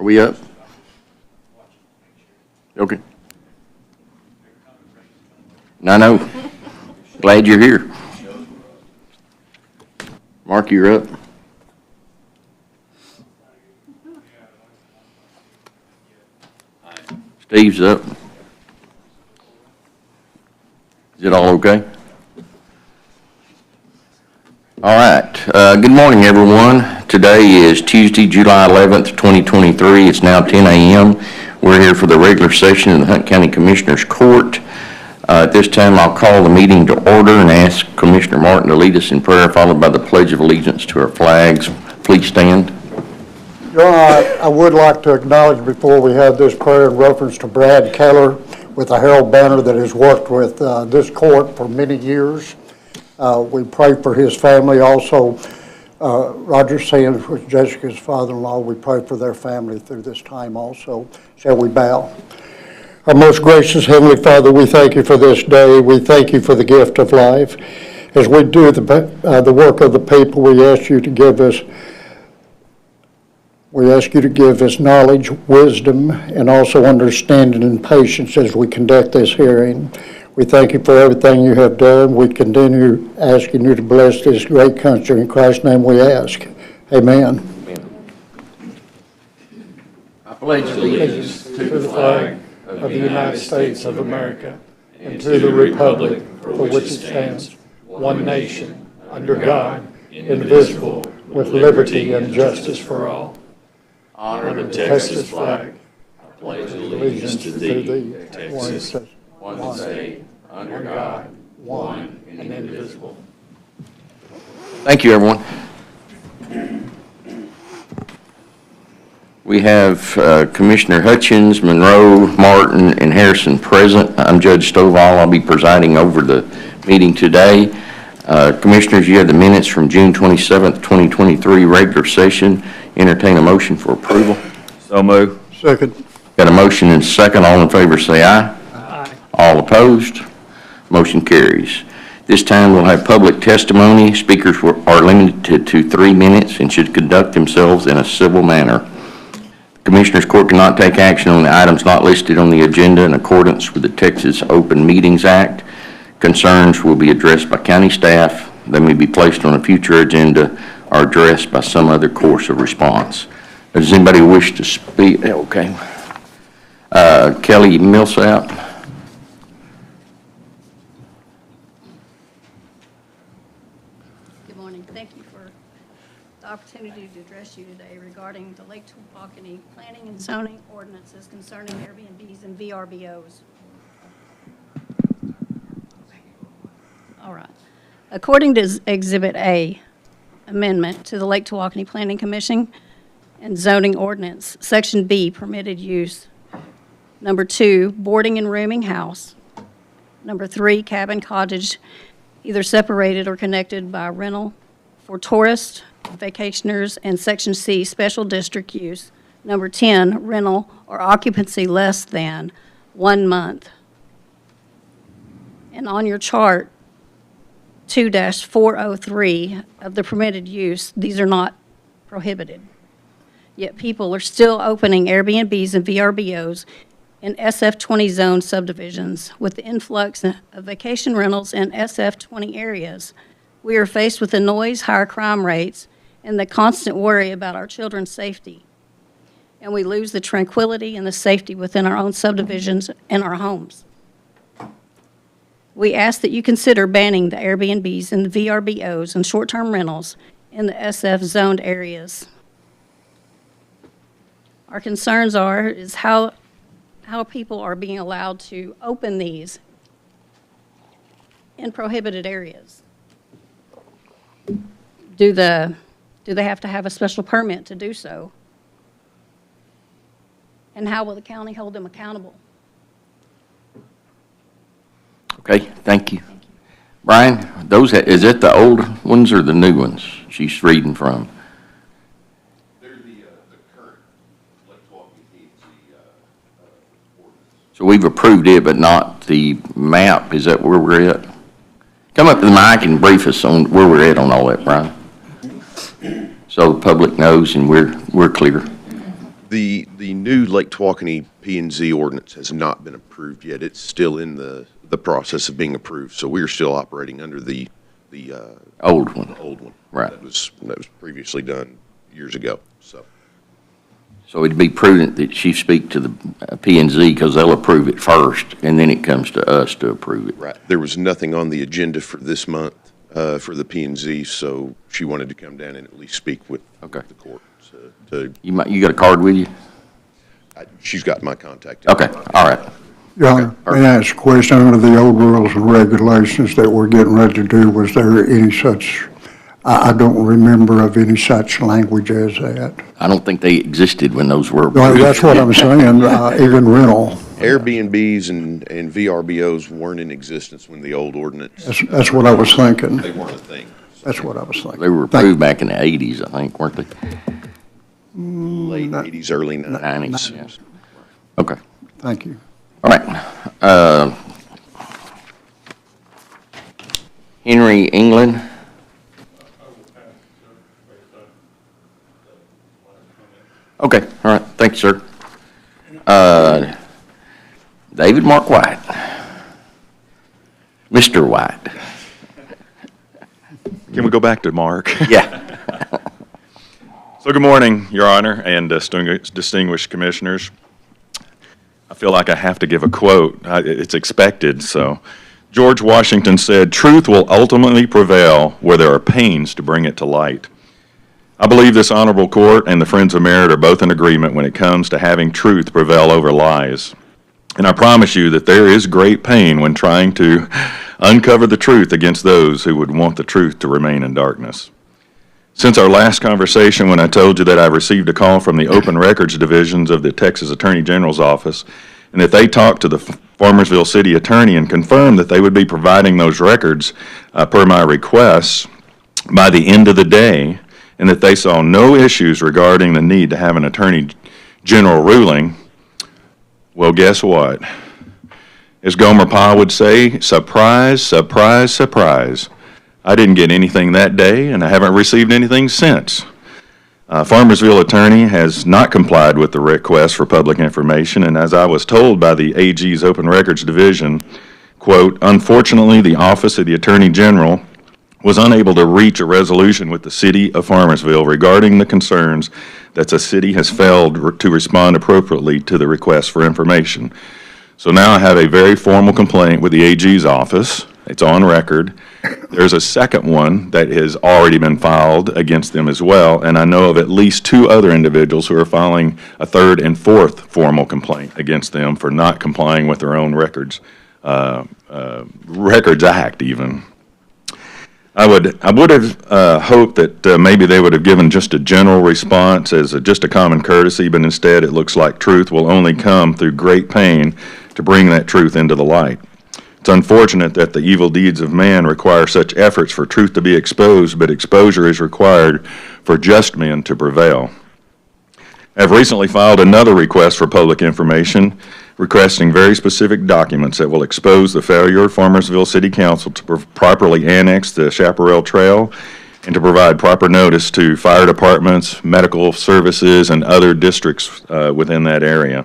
we up? Okay. I know. Glad you're here. Mark, you're up. Steve's up. Is it all okay? All right. Good morning, everyone. Today is Tuesday, July 11th, 2023. It's now 10 a.m. We're here for the regular session of the Hunt County Commissioners Court. At this time, I'll call the meeting to order and ask Commissioner Martin to lead us in prayer, followed by the Pledge of Allegiance to our flags. Please stand. Your Honor, I would like to acknowledge before we have this prayer in reference to Brad Keller with the Herald Banner that has worked with this court for many years. We pray for his family. Also, Roger Sands was Jessica's father-in-law. We pray for their family through this time also. Shall we bow? Our most gracious Heavenly Father, we thank you for this day. We thank you for the gift of life. As we do the work of the people, we ask you to give us knowledge, wisdom, and also understanding and patience as we conduct this hearing. We thank you for everything you have done. We continue asking you to bless this great country. In Christ's name we ask. Amen. I pledge allegiance to the flag of the United States of America and to the republic for which it stands, one nation, under God, indivisible, with liberty and justice for all. Honor the Texas flag. I pledge allegiance to thee, Texas, one state, under God, one and indivisible. Thank you, everyone. We have Commissioner Hutchins, Monroe, Martin, and Harrison present. I'm Judge Stovall. I'll be presiding over the meeting today. Commissioners, you have the minutes from June 27th, 2023 regular session. Entertain a motion for approval. So move. Second. Got a motion and a second. All in favor say aye. Aye. All opposed? Motion carries. This time we'll have public testimony. Speakers are limited to 3 minutes and should conduct themselves in a civil manner. The Commissioners Court cannot take action on the items not listed on the agenda in accordance with the Texas Open Meetings Act. Concerns will be addressed by county staff. They may be placed on a future agenda or addressed by some other course of response. Does anybody wish to speak? Okay. Kelly Millsap. Good morning. Thank you for the opportunity to address you today regarding the Lake Tawakoni planning and zoning ordinances concerning Airbnbs and VRBOs. All right. According to Exhibit A, amendment to the Lake Tawakoni Planning Commission and Zoning Ordinance, Section B, permitted use. Number 2, boarding and rooming house. Number 3, cabin cottage, either separated or connected by rental for tourists, vacationers, and Section C, special district use. Number 10, rental or occupancy less than 1 month. And on your chart, 2-403 of the permitted use, these are not prohibited. Yet people are still opening Airbnbs and VRBOs in SF20 zone subdivisions. With the influx of vacation rentals in SF20 areas, we are faced with the noise, higher crime rates, and the constant worry about our children's safety. And we lose the tranquility and the safety within our own subdivisions and our homes. We ask that you consider banning the Airbnbs and the VRBOs and short-term rentals in the SF zoned areas. Our concerns is how people are being allowed to open these in prohibited areas. Do they have to have a special permit to do so? And how will the county hold them accountable? Okay, thank you. Brian, is it the old ones or the new ones she's reading from? They're the current Lake Tawakoni PNC ordinance. So we've approved it, but not the map. Is that where we're at? Come up to the mic and brief us on where we're at on all that, Brian. So the public knows and we're clear. The new Lake Tawakoni P and Z ordinance has not been approved yet. It's still in the process of being approved, so we are still operating under the Old one. old one. Right. That was previously done years ago, so. So it'd be prudent that she speak to the P and Z because they'll approve it first, and then it comes to us to approve it. Right. There was nothing on the agenda for this month for the P and Z, so she wanted to come down and at least speak with Okay. the court. To You got a card with you? she's got my contact. Okay, all right. Your Honor, may I ask a question? Under the old rules and regulations that we're getting ready to do, was there any such, I don't remember of any such language as that. I don't think they existed when those were Well, approved. that's what I'm saying, even rental. Airbnbs and VRBOs weren't in existence when the old ordinance, That's what I was thinking. they weren't a thing. That's what I was thinking. They were approved back in the 80s, I think, weren't they? Late 80s, early 90s. 90s, yes. Okay, Thank you. all right. Henry England. Okay, all right, thank you, sir. David Mark White. Mr. White. Can we go back to Mark? Yeah. So good morning, Your Honor, and distinguished commissioners. I feel like I have to give a quote. It's expected, so. George Washington said, "Truth will ultimately prevail where there are pains to bring it to light." I believe this honorable court and the Friends of Merit are both in agreement when it comes to having truth prevail over lies. And I promise you that there is great pain when trying to uncover the truth against those who would want the truth to remain in darkness. Since our last conversation, when I told you that I received a call from the Open Records Divisions of the Texas Attorney General's office, and that they talked to the Farmersville City Attorney and confirmed that they would be providing those records per my requests by the end of the day, and that they saw no issues regarding the need to have an Attorney General ruling, well, guess what? As Gomer Pyle would say, surprise, surprise, surprise. I didn't get anything that day, and I haven't received anything since. Farmersville attorney has not complied with the request for public information, and as I was told by the AG's Open Records Division, quote, "Unfortunately, the Office of the Attorney General was unable to reach a resolution with the city of Farmersville regarding the concerns that the city has failed to respond appropriately to the request for information. So now I have a very formal complaint with the AG's office. It's on record. There's a second one that has already been filed against them as well, and I know of at least 2 other individuals who are filing a 3rd and 4th formal complaint against them for not complying with their own Records Act even. I would have hoped that maybe they would have given just a general response as just a common courtesy, but instead it looks like truth will only come through great pain to bring that truth into the light. It's unfortunate that the evil deeds of man require such efforts for truth to be exposed, but exposure is required for just men to prevail. I have recently filed another request for public information, requesting very specific documents that will expose the failure of Farmersville City Council to properly annex the Chaparral Trail and to provide proper notice to fire departments, medical services, and other districts within that area.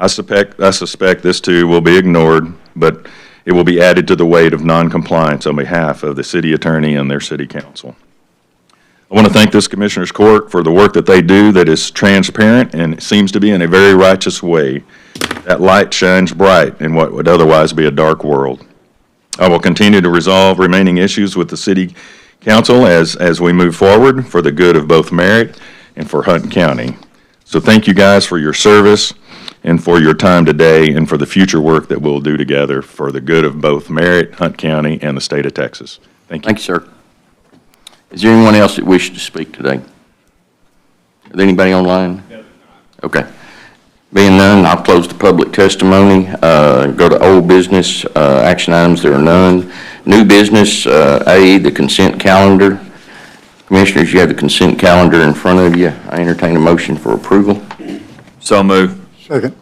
I suspect this too will be ignored, but it will be added to the weight of noncompliance on behalf of the city attorney and their city council. I want to thank this Commissioners Court for the work that they do that is transparent and seems to be in a very righteous way. That light shines bright in what would otherwise be a dark world. I will continue to resolve remaining issues with the City Council as we move forward for the good of both Merritt and for Hunt County. So thank you guys for your service and for your time today and for the future work that we'll do together for the good of both Merritt, Hunt County, and the state of Texas. Thank you. Thank you, sir. Is there anyone else that wishes to speak today? Is there anybody online? Okay. Being none, I'll close the public testimony. Go to old business, action items, there are none. New business, A, the consent calendar. Commissioners, you have the consent calendar in front of you. I entertain a motion for approval. So move. Second.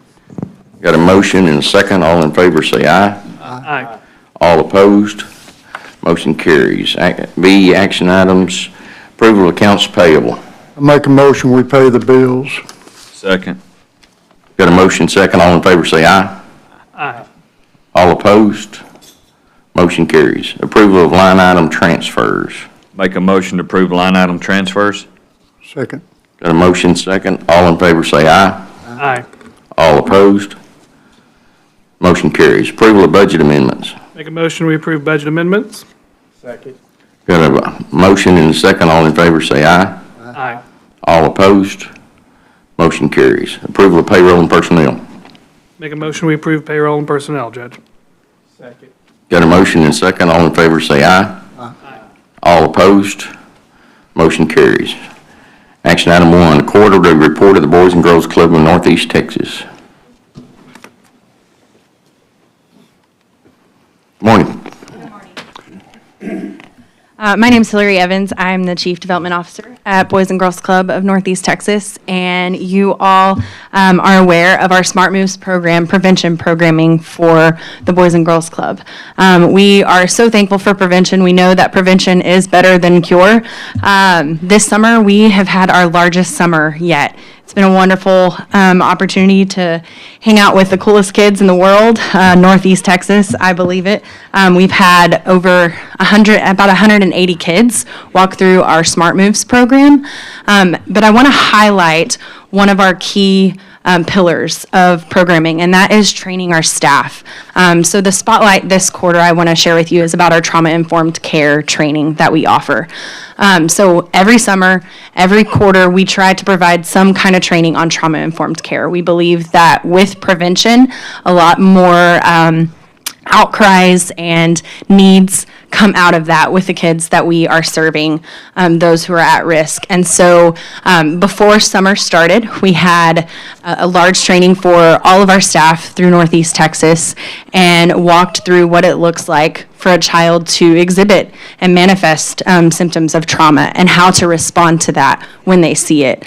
Got a motion and a second. All in favor say aye. Aye. All opposed? Motion carries. B, action items, approval of accounts payable. I make a motion, we pay the bills. Second. Got a motion second, all in favor say aye. Aye. All opposed? Motion carries. Approval of line item transfers. Make a motion to approve line item transfers. Second. Got a motion second, all in favor say aye. Aye. All opposed? Motion carries. Approval of budget amendments. Make a motion, we approve budget amendments. Second. Got a motion and a second, all in favor say aye. Aye. All opposed? Motion carries. Approval of payroll and personnel. Make a motion, we approve payroll and personnel, Judge. Second. Got a motion and a second, all in favor say aye. All opposed? Motion carries. Action item 1, quarterly report of the Boys and Girls Club of Northeast Texas. Morning. My name is Hillary Evans. I'm the Chief Development Officer at Boys and Girls Club of Northeast Texas, and you all are aware of our Smart Moves program, prevention programming for the Boys and Girls Club. We are so thankful for prevention. We know that prevention is better than cure. This summer, we have had our largest summer yet. It's been a wonderful opportunity to hang out with the coolest kids in the world, Northeast Texas, I believe it. We've had about 180 kids walk through our Smart Moves program. But I want to highlight one of our key pillars of programming, and that is training our staff. So the spotlight this quarter I want to share with you is about our trauma-informed care training that we offer. So every summer, every quarter, we try to provide some kind of training on trauma-informed care. We believe that with prevention, a lot more outcries and needs come out of that with the kids that we are serving, those who are at risk. And so before summer started, we had a large training for all of our staff through Northeast Texas and walked through what it looks like for a child to exhibit and manifest symptoms of trauma and how to respond to that when they see it.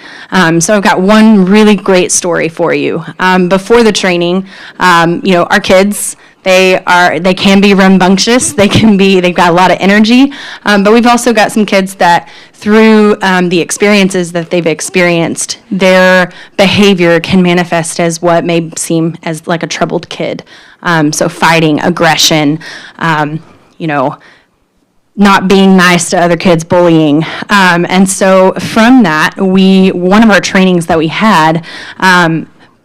So I've got one really great story for you. Before the training, our kids, they can be rambunctious. They've got a lot of energy, but we've also got some kids that through the experiences that they've experienced, their behavior can manifest as what may seem as like a troubled kid. So fighting, aggression, not being nice to other kids, bullying. And so from that, one of our trainings that we had,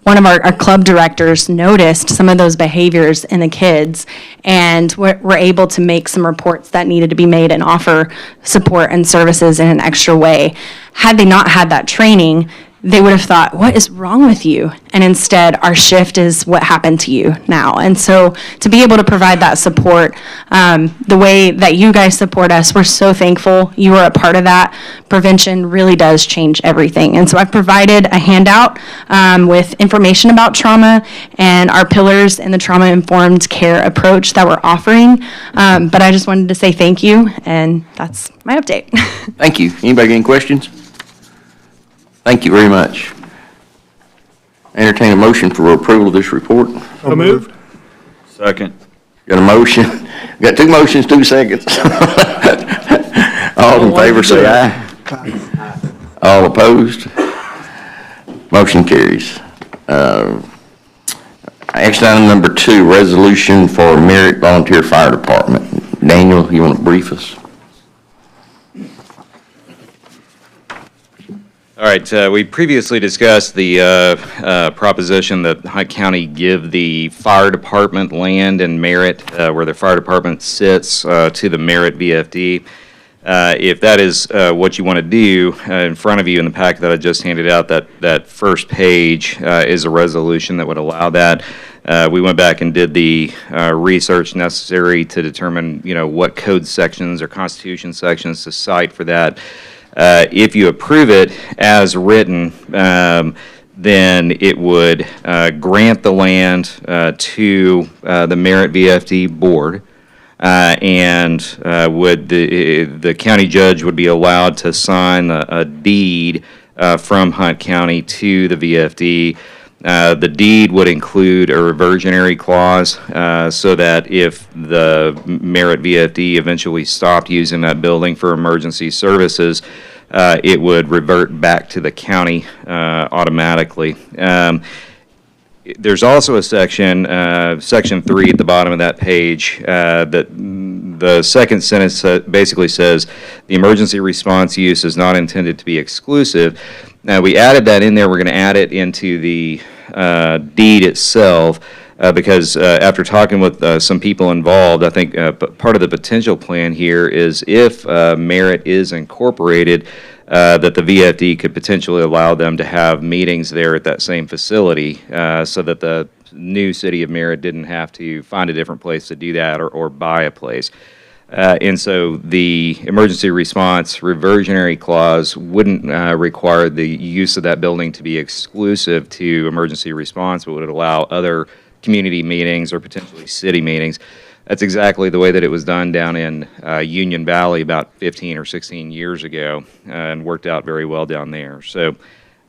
one of our club directors noticed some of those behaviors in the kids and were able to make some reports that needed to be made and offer support and services in an extra way. Had they not had that training, they would have thought, what is wrong with you? And instead, our shift is what happened to you now. And so to be able to provide that support, the way that you guys support us, we're so thankful you are a part of that. Prevention really does change everything. And so I've provided a handout with information about trauma and our pillars in the trauma-informed care approach that we're offering. But I just wanted to say thank you, and that's my update. Thank you. Anybody got any questions? Thank you very much. Entertain a motion for approval of this report. So moved. Second. Got a motion, got 2 motions, 2 seconds. All in favor say aye. All opposed? Motion carries. Action item number 2, resolution for Merritt Volunteer Fire Department. Daniel, you want to brief us? All right, we previously discussed the proposition that Hunt County give the fire department land in Merritt, where the fire department sits, to the Merritt VFD. If that is what you want to do, in front of you in the packet that I just handed out, that first page is a resolution that would allow that. We went back and did the research necessary to determine, what code sections or Constitution sections to cite for that. If you approve it as written, then it would grant the land to the Merritt VFD board, and would the county judge would be allowed to sign a deed from Hunt County to the VFD. The deed would include a reversionary clause so that if the Merritt VFD eventually stopped using that building for emergency services, it would revert back to the county automatically. There's also a section, Section 3 at the bottom of that page, that the second sentence basically says, "The emergency response use is not intended to be exclusive." Now, we added that in there. We're going to add it into the deed itself because after talking with some people involved, I think part of the potential plan here is if Merritt is incorporated, that the VFD could potentially allow them to have meetings there at that same facility so that the new city of Merritt didn't have to find a different place to do that or buy a place. And so the emergency response reversionary clause wouldn't require the use of that building to be exclusive to emergency response, but would allow other community meetings or potentially city meetings. That's exactly the way that it was done down in Union Valley about 15 or 16 years ago, and worked out very well down there. So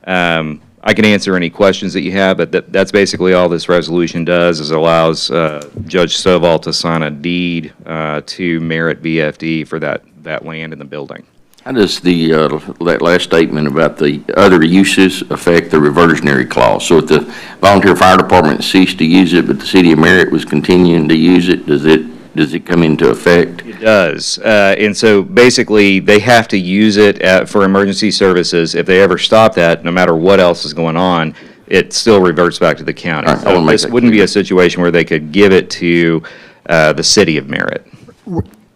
I can answer any questions that you have, but that's basically all this resolution does, is allows Judge Stovall to sign a deed to Merritt VFD for that land in the building. How does that last statement about the other uses affect the reversionary clause? So if the volunteer fire department ceased to use it, but the city of Merritt was continuing to use it, does it come into effect? It does. And so basically, they have to use it for emergency services. If they ever stop that, no matter what else is going on, it still reverts back to the county. All right, I wanna make This that wouldn't be clear. a situation where they could give it to the city of Merritt.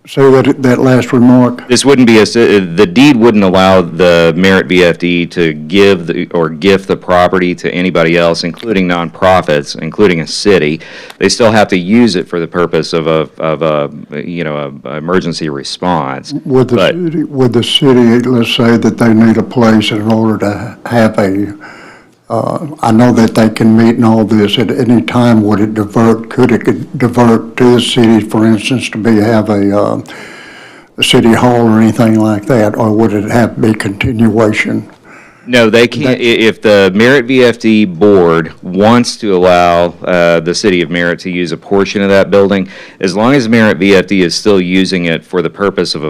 Say that last remark. This wouldn't be the deed wouldn't allow the Merritt VFD to give or gift the property to anybody else, including nonprofits, including a city. They still have to use it for the purpose of a emergency response. Would But- the city, let's say that they need a place in order to have I know that they can meet and all this at any time, could it divert to the city, for instance, to have a city hall or anything like that, or would it have to be continuation? No, they can't. If the Merritt VFD board wants to allow the city of Merritt to use a portion of that building, as long as Merritt VFD is still using it for the purpose of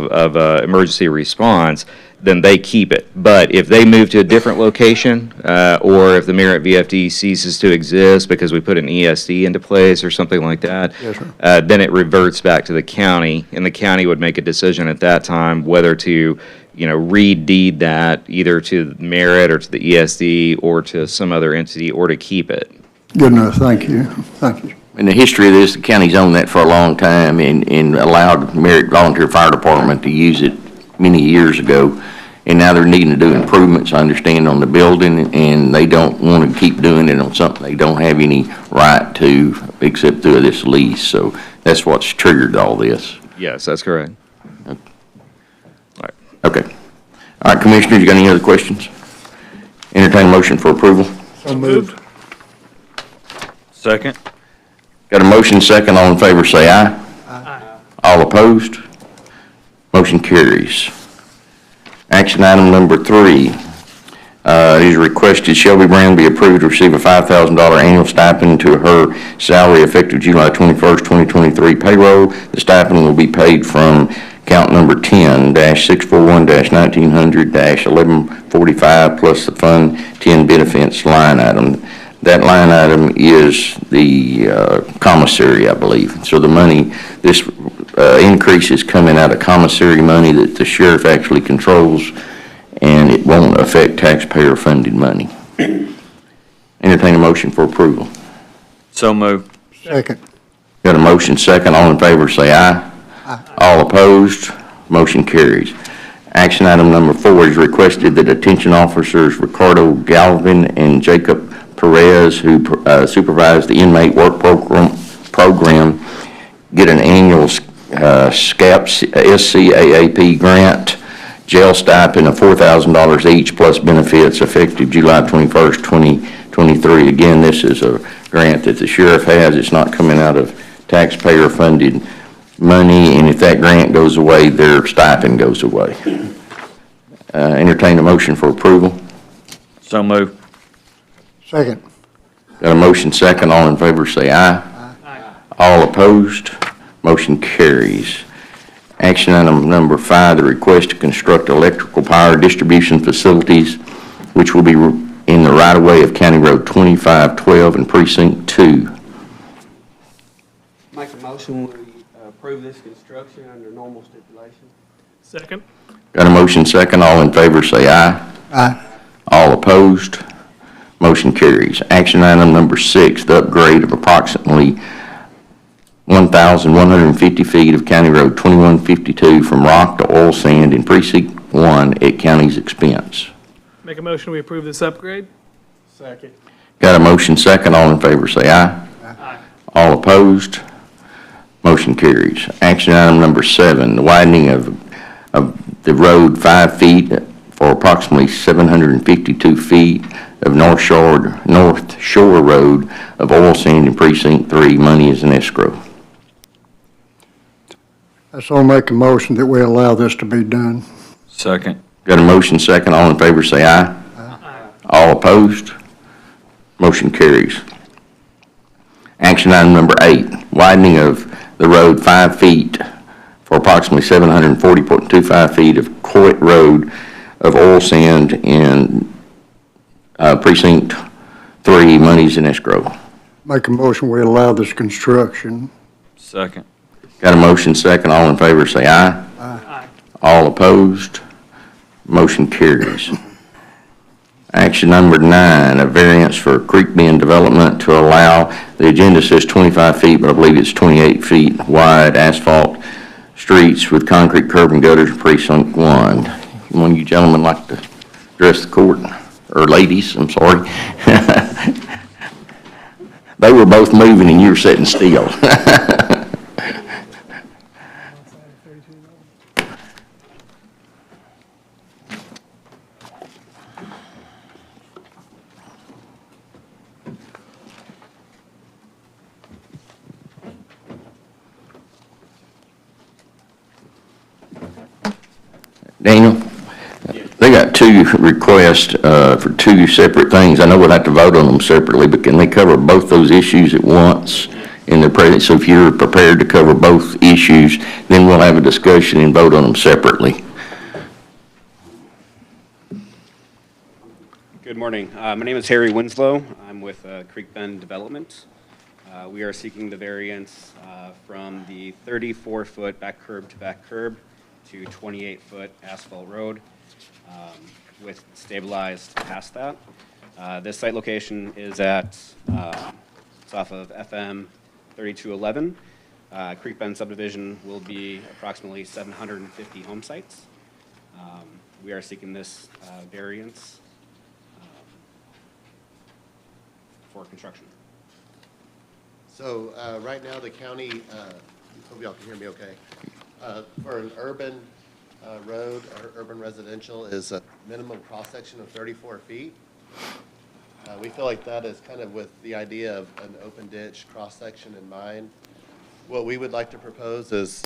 emergency response, then they keep it. But if they move to a different location, or if the Merritt VFD ceases to exist because we put an ESD into place or something like that, then it reverts back to the county, and the county would make a decision at that time whether to redeed that either to Merritt or to the ESD or to some other entity, or to keep it. Good enough, thank you. Thank you. In the history of this, the county's owned that for a long time and allowed Merritt Volunteer Fire Department to use it many years ago. And now they're needing to do improvements, I understand, on the building, and they don't want to keep doing it on something they don't have any right to except through this lease. So that's what's triggered all this. Yes, that's correct. Okay. All right, Commissioners, you got any other questions? Entertain a motion for approval. So moved. Second. Got a motion second. All in favor say aye. Aye. All opposed? Motion carries. Action item number 3 is requested Shelby Brown be approved to receive a $5,000 annual stipend to her salary effective July 21st, 2023 payroll. The stipend will be paid from account number 10-641-1900-1145 plus the Fund 10 benefits line item. That line item is the commissary, I believe. So the money, this increase is coming out of commissary money that the sheriff actually controls, and it won't affect taxpayer-funded money. Entertain a motion for approval. So moved. Second. Got a motion second. All in favor say aye. Aye. All opposed? Motion carries. Action item number 4 is requested that detention officers Ricardo Galvin and Jacob Perez, who supervise the inmate work program, get an annual SCAAP grant, jail stipend of $4,000 each plus benefits effective July 21st, 2023. Again, this is a grant that the sheriff has. It's not coming out of taxpayer-funded money, and if that grant goes away, their stipend goes away. Entertain a motion for approval. So moved. Second. Got a motion second. All in favor say aye. Aye. All opposed? Motion carries. Action item number 5, the request to construct electrical power distribution facilities, which will be in the right-of-way of County Road 2512 and Precinct 2. Make a motion, we approve this construction under normal stipulations. Second. Got a motion second. All in favor say aye. Aye. All opposed? Motion carries. Action item number 6, the upgrade of approximately 1,150 feet of County Road 2152 from rock to oil sand in Precinct 1 at county's expense. Make a motion, we approve this upgrade. Second. Got a motion second. All in favor say aye. Aye. All opposed? Motion carries. Action item number 7, the widening of the road 5 feet for approximately 752 feet of North Shore Road of oil sand in Precinct 3. Money is in escrow. So I'll make a motion that we allow this to be done. Second. Got a motion second. All in favor say aye. Aye. All opposed? Motion carries. Action item number 8, widening of the road 5 feet for approximately 740.25 feet of Coit Road of oil sand in Precinct 3. Monies in escrow. Make a motion, we allow this construction. Second. Got a motion second. All in favor say aye. Aye. All opposed? Motion carries. Action number 9, a variance for Creek Bend Development to allow, the agenda says 25 feet, but I believe it's 28 feet wide asphalt streets with concrete curb and gutters in Precinct 1. One of you gentlemen like to address the court, or ladies, I'm sorry. They were both moving and you were sitting still. Daniel, they got 2 requests for 2 separate things. I know we'll have to vote on them separately, but can they cover both those issues at once in their presence? So if you're prepared to cover both issues, then we'll have a discussion and vote on them separately. Good morning. My name is Harry Winslow. I'm with Creek Bend Development. We are seeking the variance from the 34-foot back curb to back curb to 28-foot asphalt road with stabilized past that. This site location is it's off of FM 3211. Creek Bend subdivision will be approximately 750 home sites. We are seeking this variance for construction. So right now, the county, hope y'all can hear me okay. For an urban road or urban residential is a minimum cross-section of 34 feet. We feel like that is kind of with the idea of an open ditch cross-section in mind. What we would like to propose is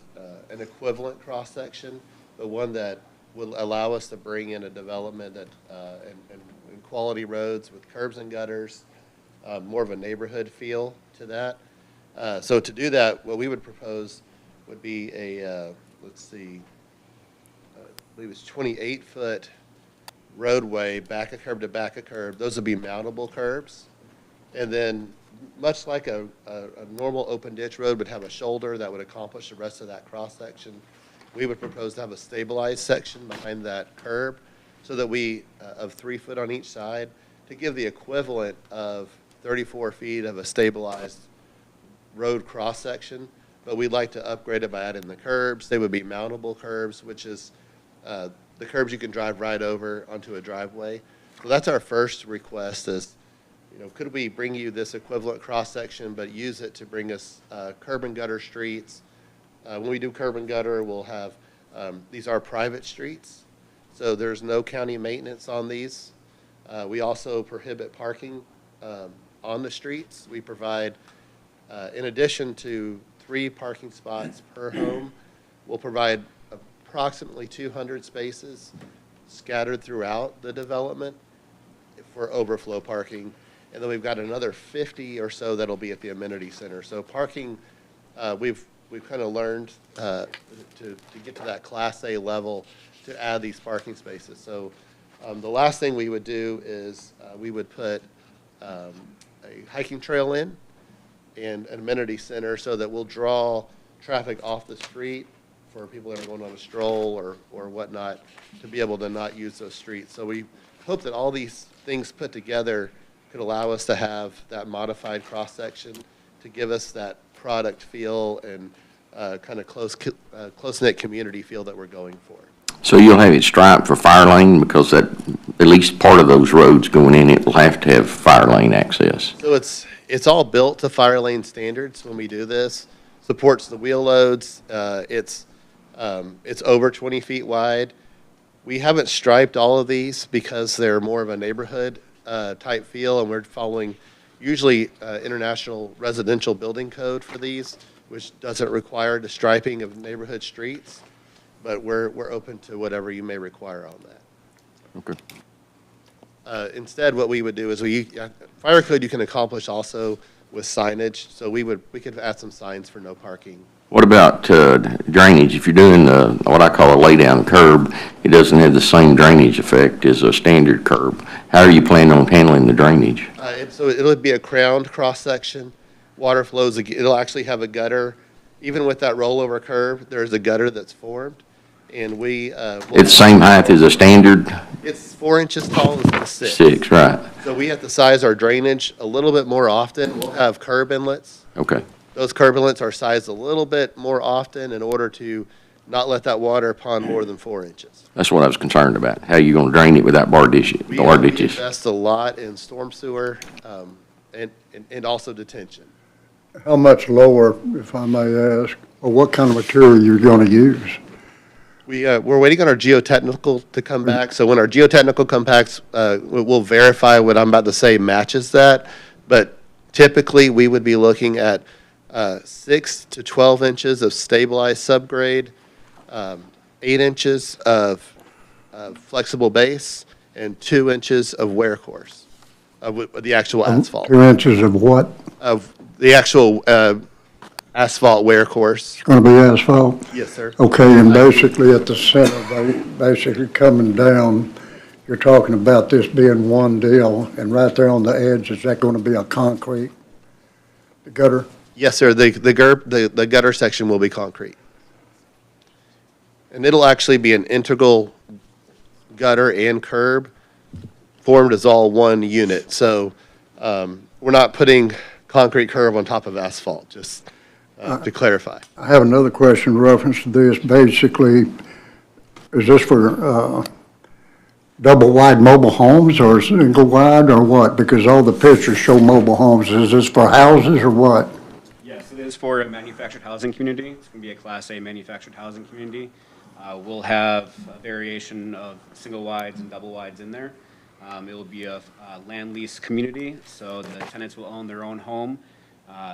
an equivalent cross-section, but one that will allow us to bring in a development that and quality roads with curbs and gutters, more of a neighborhood feel to that. So to do that, what we would propose would be a, let's see, I believe it's 28-foot roadway, back a curb to back a curb. Those would be mountable curbs. And then much like a normal open ditch road would have a shoulder that would accomplish the rest of that cross-section, we would propose to have a stabilized section behind that curb so that we, of 3 foot on each side, to give the equivalent of 34 feet of a stabilized road cross-section, but we'd like to upgrade it by adding the curbs. They would be mountable curbs, which is the curbs you can drive right over onto a driveway. So that's our first request is, you know, could we bring you this equivalent cross-section, but use it to bring us curb and gutter streets. When we do curb and gutter, we'll have, these are private streets, so there's no county maintenance on these. We also prohibit parking on the streets. We provide, in addition to 3 parking spots per home, we'll provide approximately 200 spaces scattered throughout the development for overflow parking. And then we've got another 50 or so that'll be at the amenity center. So parking, we've we've kind of learned to get to that Class A level to add these parking spaces. So the last thing we would do is we would put a hiking trail in and an amenity center so that we'll draw traffic off the street for people that are going on a stroll or whatnot to be able to not use those streets. So we hope that all these things put together could allow us to have that modified cross-section to give us that product feel and kind of close-knit community feel that we're going for. So you'll have it striped for fire lane because that, at least part of those roads going in, it will have to have fire lane access. So it's all built to fire lane standards when we do this. Supports the wheel loads. It's over 20 feet wide. We haven't striped all of these because they're more of a neighborhood type feel, and we're following usually international residential building code for these, which doesn't require the striping of neighborhood streets, but we're open to whatever you may require on that. Okay. Instead, what we would do is fire code you can accomplish also with signage, so we could add some signs for no parking. What about drainage? If you're doing what I call a lay-down curb, it doesn't have the same drainage effect as a standard curb. How are you planning on handling the drainage? So it'll be a crowned cross-section. Water flows, it'll actually have a gutter. Even with that rollover curve, there's a gutter that's formed, and we... It's the same height as a standard? It's 4 inches tall instead of 6. 6, right. So we have to size our drainage a little bit more often. We'll have curb inlets. Okay. Those curb inlets are sized a little bit more often in order to not let that water pond more than 4 inches. That's what I was concerned about. How are you going to drain it without bar ditches? We invest a lot in storm sewer and also detention. How much lower, if I may ask, or what kind of material you're going to use? We're waiting on our geotechnical to come back. So when our geotechnical comes back, we'll verify what I'm about to say matches that. But typically, we would be looking at 6 to 12 inches of stabilized subgrade, 8 inches of flexible base, and 2 inches of wear course of the actual asphalt. 2 inches of what? Of the actual asphalt wear course. It's going to be asphalt? Yes, sir. Okay, and basically at the center, basically coming down, you're talking about this being one deal, and right there on the edge, is that going to be a concrete, the gutter? Yes, sir. The gutter section will be concrete. And it'll actually be an integral gutter and curb formed as all one unit. So we're not putting concrete curb on top of asphalt, just to clarify. I have another question in reference to this. Basically, is this for double-wide mobile homes or single-wide or what? Because all the pictures show mobile homes. Is this for houses or what? Yes, it is for a manufactured housing community. It's going to be a Class A manufactured housing community. We'll have a variation of single wides and double wides in there. It will be a land lease community, so the tenants will own their own home.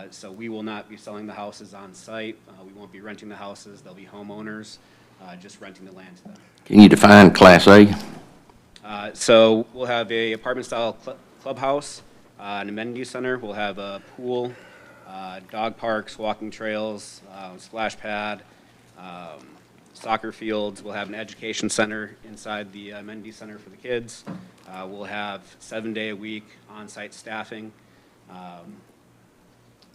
So we will not be selling the houses on site. We won't be renting the houses. They'll be homeowners, just renting the land to them. Can you define Class A? So we'll have a apartment-style clubhouse, an amenity center. We'll have a pool, dog parks, walking trails, splash pad, soccer fields. We'll have an education center inside the amenity center for the kids. We'll have 7-day-a-week on-site staffing.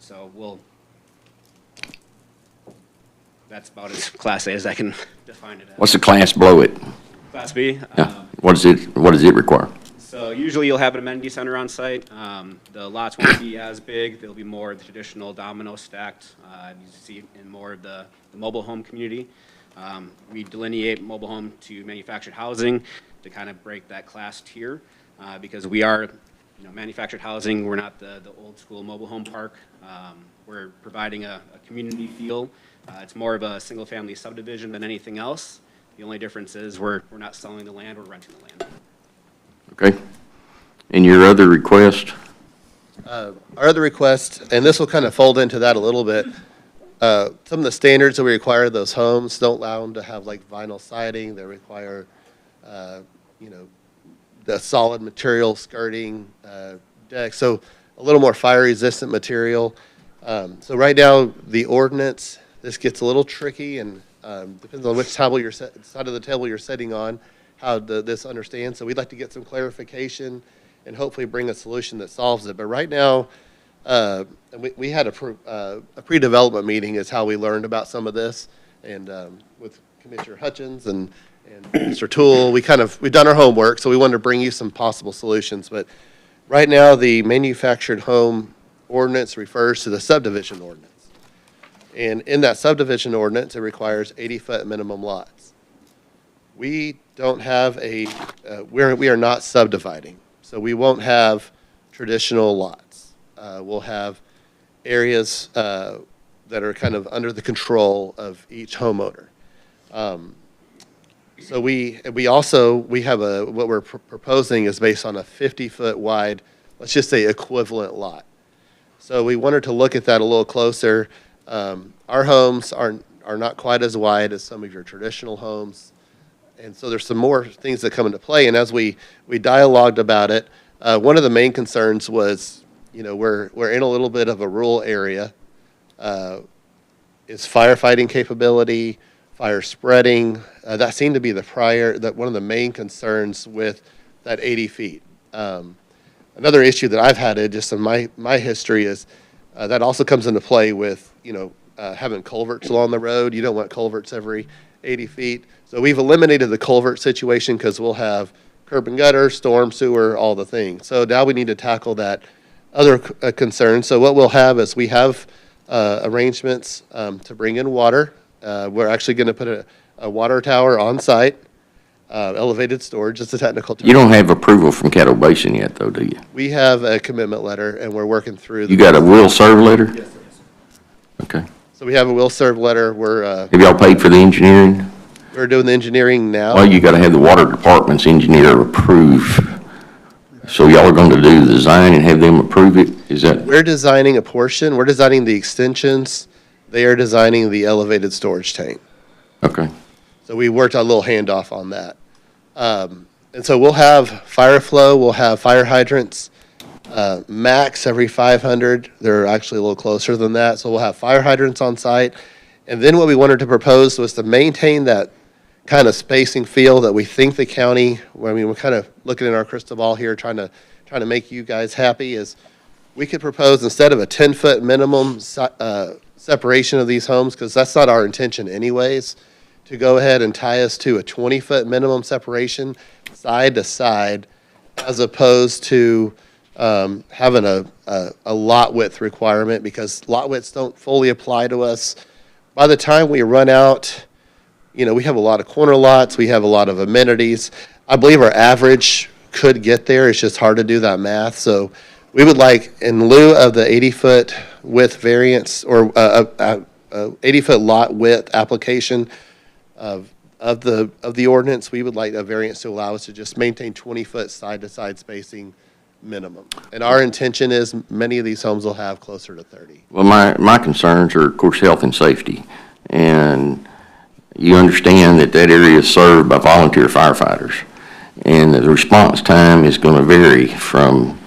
So that's about as Class A as I can define it as. What's the class below it? Class B. Yeah. What does it require? So usually you'll have an amenity center on site. The lots won't be as big. They'll be more of the traditional domino stacked. You see in more of the mobile home community. We delineate mobile home to manufactured housing to kind of break that class tier because we are, manufactured housing. We're not the old school mobile home park. We're providing a community feel. It's more of a single family subdivision than anything else. The only difference is we're not selling the land, we're renting the land. Okay. And your other request? Our other request, and this will kind of fold into that a little bit, some of the standards that we require of those homes don't allow them to have like vinyl siding. They require, the solid material skirting, deck. So a little more fire resistant material. So right now, the ordinance this gets a little tricky, and depends on which side of the table you're sitting on, how this understands. So we'd like to get some clarification and hopefully bring a solution that solves it. But right now, we had a pre-development meeting is how we learned about some of this, and with Commissioner Hutchins and Mr. Toole, we've done our homework, so we wanted to bring you some possible solutions. But right now, the manufactured home ordinance refers to the subdivision ordinance. And in that subdivision ordinance, it requires 80-foot minimum lots. We don't have we are not subdividing, so we won't have traditional lots. We'll have areas that are kind of under the control of each homeowner. So we have what we're proposing is based on a 50-foot wide, let's just say equivalent lot. So we wanted to look at that a little closer. Our homes are not quite as wide as some of your traditional homes. And so there's some more things that come into play. And as we dialogued about it, one of the main concerns was, we're in a little bit of a rural area. Is firefighting capability, fire spreading. That seemed to be one of the main concerns with that 80 feet. Another issue that I've had just in my history is that also comes into play with, having culverts along the road. You don't want culverts every 80 feet. So we've eliminated the culvert situation because we'll have curb and gutter, storm sewer, all the things. So now we need to tackle that other concern. So what we'll have is we have arrangements to bring in water. We're actually going to put a water tower on site, elevated storage. It's a technical term. You don't have approval from Caddo Basin yet, though, do you? We have a commitment letter, and we're working through. You got a will serve letter? Yes, sir. Okay. So we have a will serve letter. Have y'all paid for the engineering? We're doing the engineering now. Well, you got to have the water department's engineer approve. So y'all are going to do the design and have them approve it? Is that? We're designing a portion. We're designing the extensions. They are designing the elevated storage tank. Okay. So we worked a little handoff on that. And so we'll have fire flow, we'll have fire hydrants, max every 500. They're actually a little closer than that. So we'll have fire hydrants on site. And then what we wanted to propose was to maintain that kind of spacing feel that we think the county, we're kind of looking in our crystal ball here, trying to make you guys happy, is we could propose instead of a 10-foot minimum separation of these homes, because that's not our intention anyways, to go ahead and tie us to a 20-foot minimum separation side to side, as opposed to having a lot width requirement, because lot widths don't fully apply to us. By the time we run out, we have a lot of corner lots, we have a lot of amenities. I believe our average could get there, it's just hard to do that math. So we would like, in lieu of the 80-foot width variance, or 80-foot lot width application of the ordinance, we would like a variance to allow us to just maintain 20-foot side-to-side spacing minimum. And our intention is many of these homes will have closer to 30. Well, my concerns are, of course, health and safety. And you understand that area is served by volunteer firefighters. And the response time is going to vary from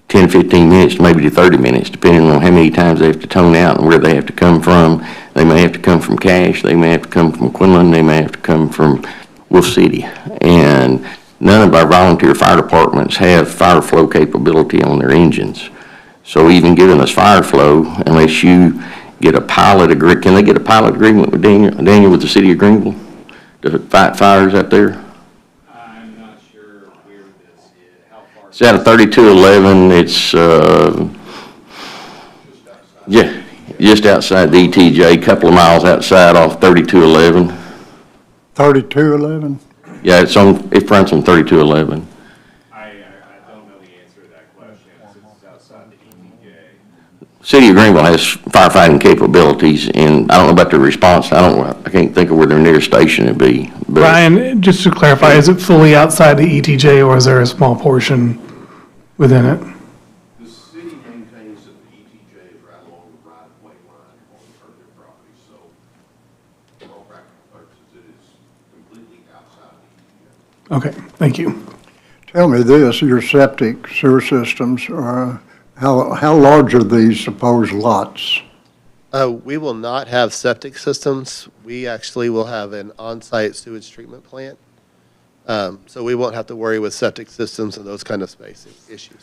10, 15 minutes to maybe to 30 minutes, depending on how many times they have to tone out and where they have to come from. They may have to come from Cache, they may have to come from Quinlan, they may have to come from Wolf City. And none of our volunteer fire departments have fire flow capability on their engines. So even giving us fire flow, unless you get a pilot agreement, can they get a pilot agreement with Daniel with the city of Greenville to fight fires out there? I'm not sure where this is, how far. It's out of 3211, it's, yeah, just outside the ETJ, a couple of miles outside off 3211. 3211? Yeah, it fronts on 3211. I don't know the answer to that question, since it's outside the ETJ. City of Greenville has firefighting capabilities, and I don't know about their response. I can't think of where their nearest station would be. But Ryan, just to clarify, is it fully outside the ETJ, or is there a small portion within it? The city maintains that the ETJ is right along the right-of-way line on their property, so for all practical purposes, it is completely outside the ETJ. Okay, thank you. Tell me this, your septic sewer systems, how large are these supposed lots? We will not have septic systems. We actually will have an on-site sewage treatment plant. So we won't have to worry with septic systems and those kind of issues.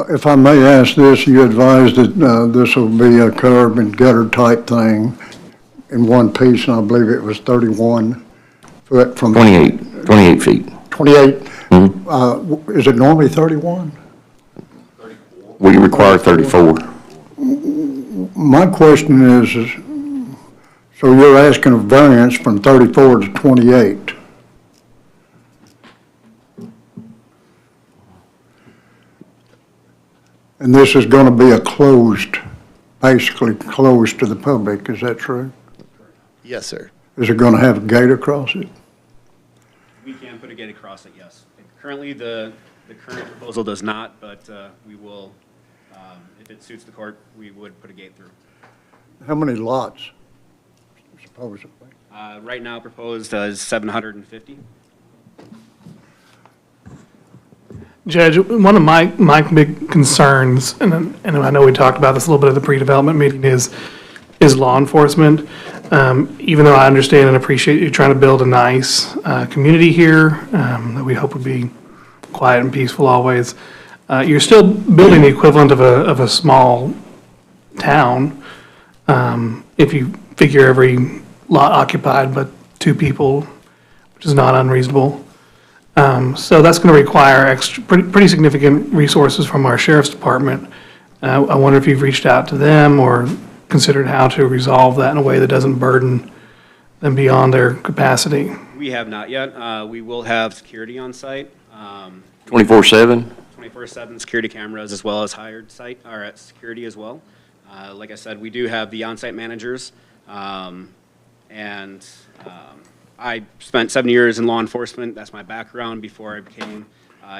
If I may ask this, you advised that this will be a curb and gutter type thing in one piece, and I believe it was 31 foot from. 28 feet. 28? Is it normally 31? We require 34. My question is, so you're asking a variance from 34 to 28? And this is going to be basically closed to the public, is that true? Yes, sir. Is it going to have a gate across it? We can put a gate across it, yes. Currently, the current proposal does not, but we will, if it suits the court, we would put a gate through. How many lots, supposedly? Right now proposed is 750. Judge, one of my big concerns, and I know we talked about this a little bit at the pre-development meeting, is law enforcement. Even though I understand and appreciate you trying to build a nice community here that we hope would be quiet and peaceful always, you're still building the equivalent of a small town. If you figure every lot occupied but 2 people, which is not unreasonable. So that's going to require pretty significant resources from our sheriff's department. I wonder if you've reached out to them or considered how to resolve that in a way that doesn't burden them beyond their capacity. We have not yet. We will have security on site. 24/7? 24/7 security cameras as well as hired site, or at security as well. Like I said, we do have the on-site managers, and I spent 7 years in law enforcement. That's my background before I became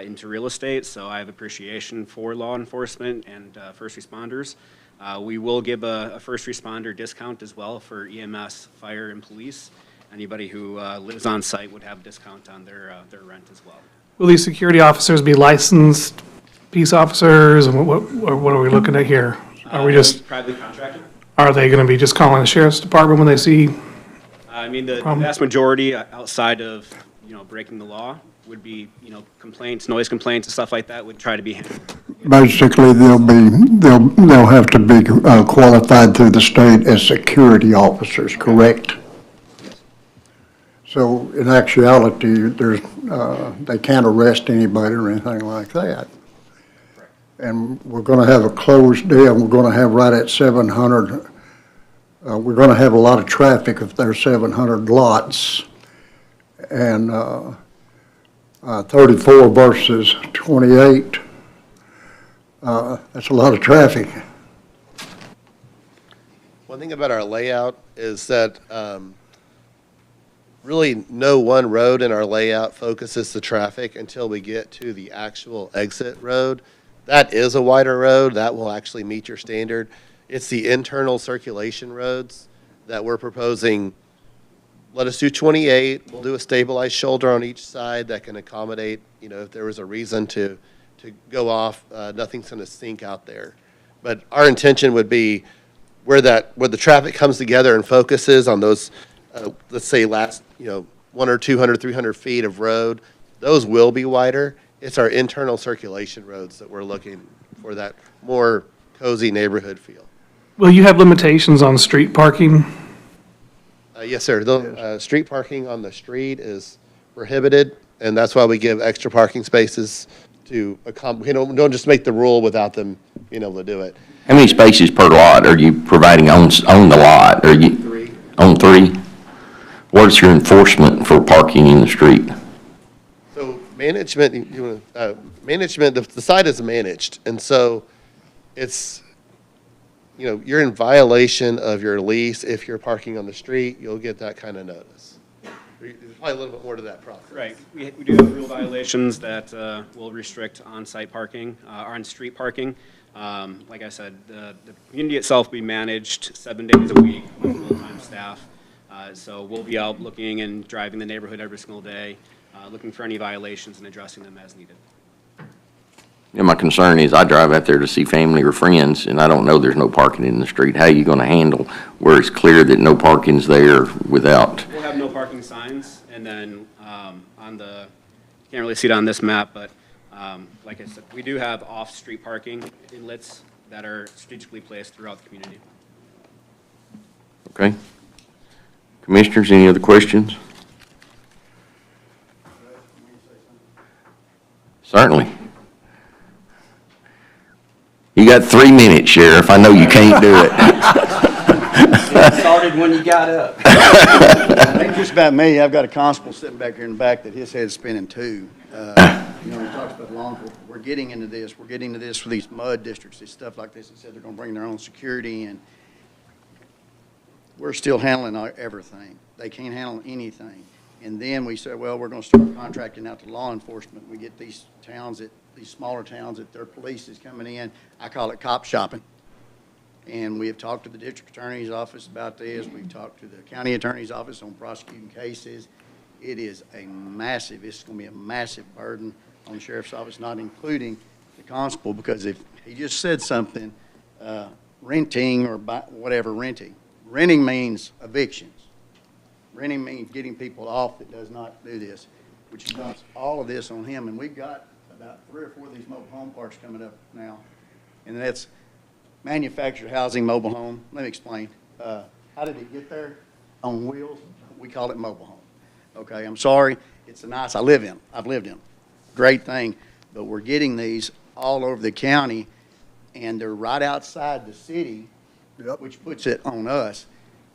into real estate, so I have appreciation for law enforcement and first responders. We will give a first responder discount as well for EMS, fire, and police. Anybody who lives on site would have a discount on their rent as well. Will these security officers be licensed peace officers, and what are we looking at here? Are we just, Privately contracted? are they going to be just calling the sheriff's department when they see? I mean, the vast majority outside of, breaking the law would be, complaints, noise complaints and stuff like that would try to be handled. Basically, they'll have to be qualified through the state as security officers, correct? So in actuality, they can't arrest anybody or anything like that. And we're going to have a closed deal. We're going to have right at 700. We're going to have a lot of traffic if there's 700 lots. And 34 versus 28, that's a lot of traffic. One thing about our layout is that really no one road in our layout focuses the traffic until we get to the actual exit road. That is a wider road. That will actually meet your standard. It's the internal circulation roads that we're proposing. Let us do 28. We'll do a stabilized shoulder on each side that can accommodate, if there was a reason to go off, nothing's going to sink out there. But our intention would be where the traffic comes together and focuses on those, let's say last, 100, 200, 300 feet of road, those will be wider. It's our internal circulation roads that we're looking for that more cozy neighborhood feel. Will you have limitations on street parking? Yes, sir. The street parking on the street is prohibited, and that's why we give extra parking spaces to don't just make the rule without them being able to do it. How many spaces per lot are you providing on the lot? Are you 3. on 3? What's your enforcement for parking in the street? So management, the site is managed, and so it's, you're in violation of your lease if you're parking on the street. You'll get that kind of notice. There's probably a little bit more to that process. Right. We do have rule violations that will restrict on-site parking, or on-street parking. Like I said, the community itself will be managed 7 days a week with full-time staff. So we'll be out looking and driving the neighborhood every single day, looking for any violations and addressing them as needed. And my concern is I drive out there to see family or friends, and I don't know there's no parking in the street. How are you gonna handle where it's clear that no parking's there without? We'll have no parking signs, and then on the, you can't really see it on this map, but like I said, we do have off-street parking inlets that are strategically placed throughout the community. Okay. Commissioners, any other questions? Certainly. You got 3 minutes, Sheriff. I know you can't do it. It started when you got up. It ain't just about me. I've got a constable sitting back here in the back that his head's spinning too. You know, he talks about law enforcement. We're getting into this. We're getting into this for these mud districts, these stuff like this. He said they're going to bring their own security, and we're still handling everything. They can't handle anything. And then we said, well, we're going to start contracting out to law enforcement. We get these towns these smaller towns that their police is coming in. I call it cop shopping. And we have talked to the district attorney's office about this. We've talked to the county attorney's office on prosecuting cases. It is it's going to be a massive burden on the sheriff's office, not including the constable, because if he just said something, renting or whatever, renting means evictions. Renting means getting people off that does not do this, which dumps all of this on him. And we've got about 3 or 4 of these mobile home parks coming up now. And that's manufactured housing mobile home. Let me explain. How did it get there? On wheels. We call it mobile home. Okay, I'm sorry. It's I've lived in. Great thing. But we're getting these all over the county, and they're right outside the city, which puts it on us.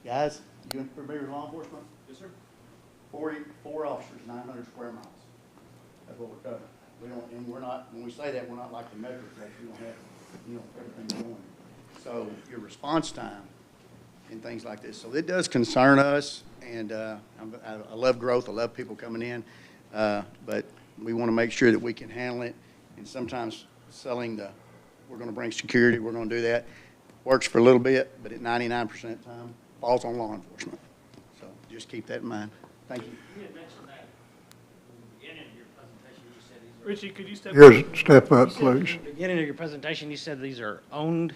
Guys, you familiar with law enforcement? Yes, sir. 4 officers, 900 square miles. That's what we're covering. We don't, and we're not, when we say that, we're not like the Metroplex. We don't have, everything going. So your response time and things like this. So it does concern us, and I love growth. I love people coming in, but we want to make sure that we can handle it. And sometimes we're going to bring security, we're going to do that. Works for a little bit, but at 99% of the time, falls on law enforcement. So just keep that in mind. Thank you. You had mentioned that in the beginning of your presentation. You said these are. Richie, could you step up, please? In the beginning of your presentation, you said these are owned,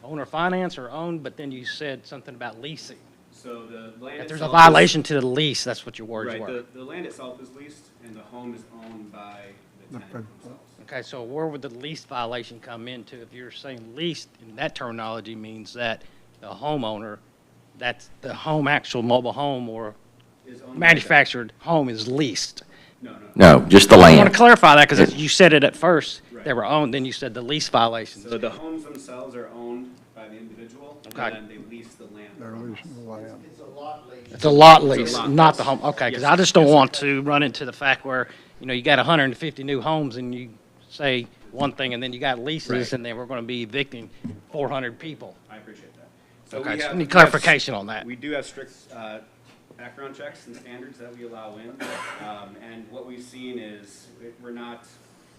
owner finance or owned, but then you said something about leasing. So the land If there's a itself violation to the lease, that's what your words Right, were. the land itself is leased, and the home is owned by the tenant themselves. Okay, so where would the lease violation come into? If you're saying leased, in that terminology means that the homeowner, that's the home, actual mobile home or Is owned by manufactured home is leased. No, just the I want land. to clarify that because you said it at first, they were owned, then you said the lease violations. So the homes themselves are owned by the individual, Okay. and then they lease the land. They're losing the land. It's a lot lease. It's a lot It's a lease, lot not lease. the home, okay, because Yes, I just don't yes, want sir. to run into the fact where, you got 150 new homes and you say one thing and then you got leases Right. and then we're going to be evicting 400 people. I appreciate that. So Okay, we so have- we need we have- clarification on that. We do have strict background checks and standards that we allow in. And what we've seen is if we're not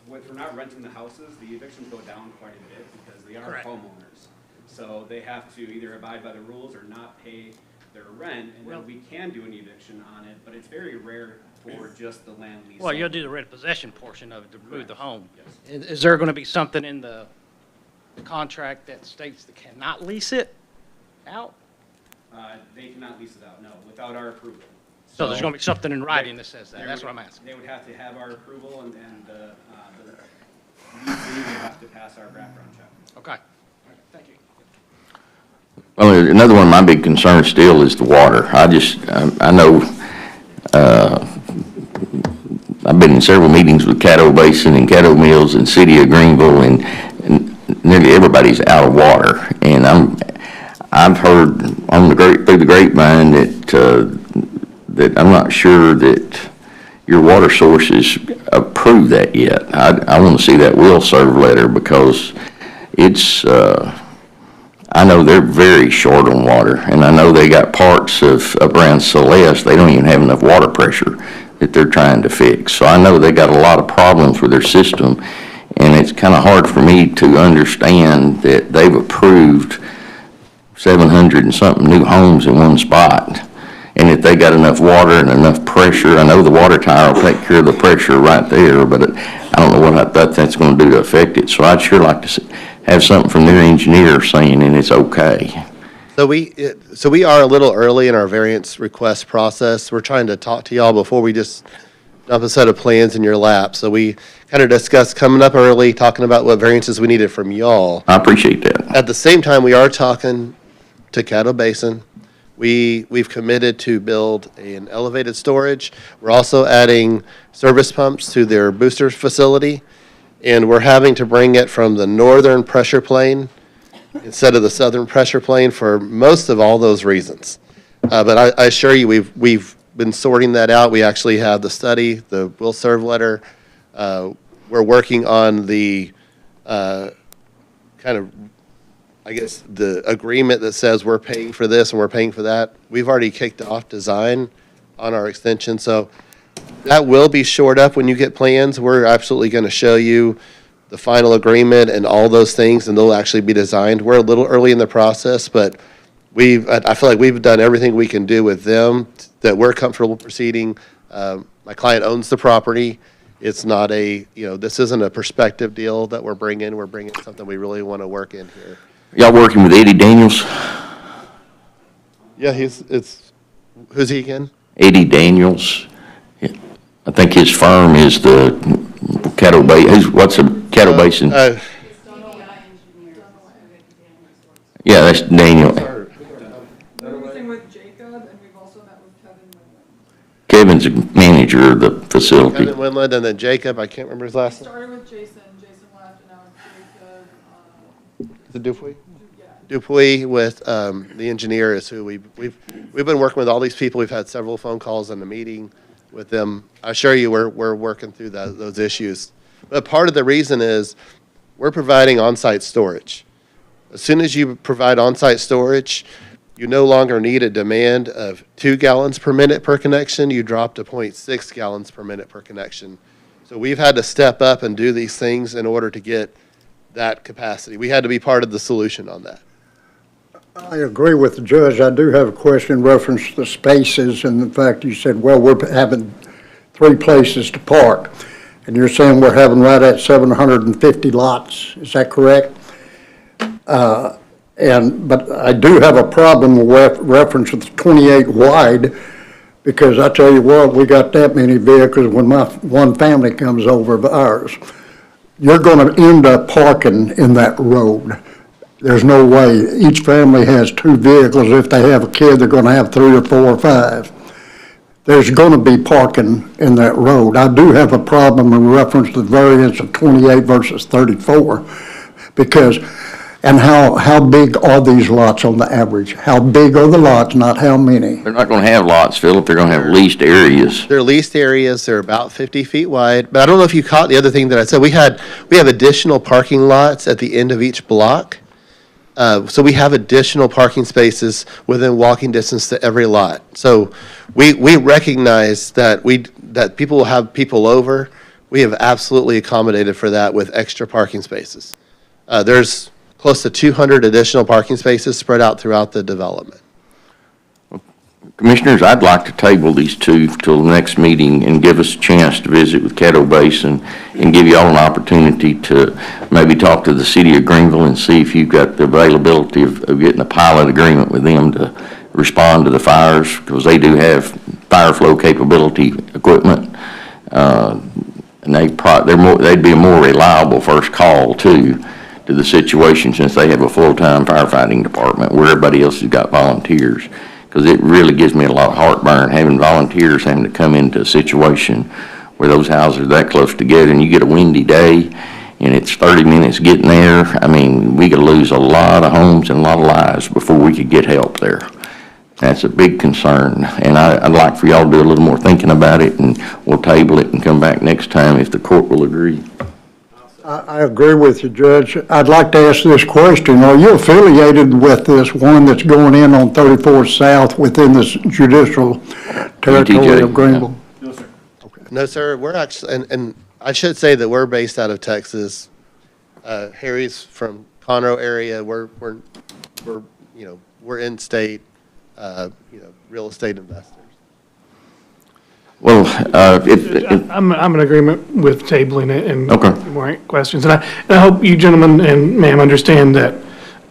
renting the houses, the evictions go down quite a bit because they are Correct. homeowners. So they have to either abide by the rules or not pay their rent, and then we can do an eviction on it, but it's very rare for just the land lease. Well, you'll only. do the red possession portion of it to remove the Correct. home. Yes. Is there going to be something in the contract that states they cannot lease it out? They cannot lease it out, no, without our approval. So there's going to be something in writing that says that, There that's would- what I'm asking. They would have to have our approval, and the leasing would have to pass our background check. Okay, thank you. Well, another one of my big concerns still is the water. I know, I've been in several meetings with Caddo Basin and Caddo Mills and City of Greenville, and nearly everybody's out of water. And I've heard through the grapevine that I'm not sure that your water sources approve that yet. I want to see that will serve letter because it's, I know they're very short on water, and I know they got parts of up around Celeste, they don't even have enough water pressure that they're trying to fix. So I know they got a lot of problems with their system, and it's kind of hard for me to understand that they've approved 700 and something new homes in one spot. and if they got enough water and enough pressure, I know the water tower will take care of the pressure right there, but I don't know what that's going to do to affect it. So I'd sure like to have something from their engineer saying, and it's okay. So we are a little early in our variance request process. We're trying to talk to y'all before we just dump a set of plans in your lap. So we kind of discussed coming up early, talking about what variances we needed from y'all. I appreciate that. At the same time, we are talking to Caddo Basin. We've committed to build an elevated storage. We're also adding service pumps to their booster facility, and we're having to bring it from the northern pressure plane instead of the southern pressure plane for most of all those reasons. But I assure you, we've been sorting that out. We actually have the study, the will serve letter. We're working on the kind of, I guess, the agreement that says we're paying for this and we're paying for that. We've already kicked off design on our extension, so that will be shored up when you get plans. We're absolutely going to show you the final agreement and all those things, and they'll actually be designed. We're a little early in the process, but I feel like we've done everything we can do with them that we're comfortable proceeding. My client owns the property. It's not this isn't a prospective deal that we're bringing. We're bringing something we really want to work in here. Y'all working with Eddie Daniels? Yeah, who's he again? Eddie Daniels. I think his firm is the Caddo Basin. What's the Caddo Basin? Yeah, that's Daniel. Everything with Jacob, and we've also met with Kevin Winland. Kevin's a manager of the facility. Kevin Winland, and then Jacob. I can't remember his last name. Started with Jason left, and now it's Jacob. Is it Dupuy? Dupuy with the engineer is who we've been working with all these people. We've had several phone calls and a meeting with them. I assure you, we're working through those issues. But part of the reason is we're providing on-site storage. As soon as you provide on-site storage, you no longer need a demand of 2 gallons per minute per connection. You drop to 0.6 gallons per minute per connection. So we've had to step up and do these things in order to get that capacity. We had to be part of the solution on that. I agree with the judge. I do have a question in reference to the spaces and the fact you said, well, we're having 3 places to park. And you're saying we're having right at 750 lots. Is that correct? But I do have a problem with reference to the 28 wide, because I tell you what, we got that many vehicles when my one family comes over of ours. You're going to end up parking in that road. There's no way. Each family has 2 vehicles. If they have a kid, they're going to have 3 or 4 or 5. There's going to be parking in that road. I do have a problem in reference to the variance of 28 versus 34, because, and how big are these lots on the average? How big are the lots, not how many? They're not going to have lots, Philip. They're going to have leased areas. They're leased areas. They're about 50 feet wide. But I don't know if you caught the other thing that I said. We have additional parking lots at the end of each block. So we have additional parking spaces within walking distance to every lot. So we recognize that people will have people over. We have absolutely accommodated for that with extra parking spaces. There's close to 200 additional parking spaces spread out throughout the development. Commissioners, I'd like to table these 2 till the next meeting and give us a chance to visit with Caddo Basin and give you all an opportunity to maybe talk to the city of Greenville and see if you've got the availability of getting a pilot agreement with them to respond to the fires, because they do have fire flow capability equipment. And they'd be a more reliable first call too to the situation, since they have a full-time firefighting department where everybody else has got volunteers. Because it really gives me a lot of heartburn having volunteers having to come into a situation where those houses are that close together and you get a windy day and it's 30 minutes getting there. I mean, we could lose a lot of homes and a lot of lives before we could get help there. That's a big concern, and I'd like for y'all to do a little more thinking about it, and we'll table it and come back next time if the court will agree. I agree with you, Judge. I'd like to ask this question. Are you affiliated with this one that's going in on 34th South within this judicial territory of Greenville? No, sir. Okay. No, sir. We're actually, and I should say that we're based out of Texas. Harry's from Conroe area. We're in state. real estate investors. Well, if, I'm in agreement with tabling it and Okay. more questions. And I hope you gentlemen and ma'am understand that,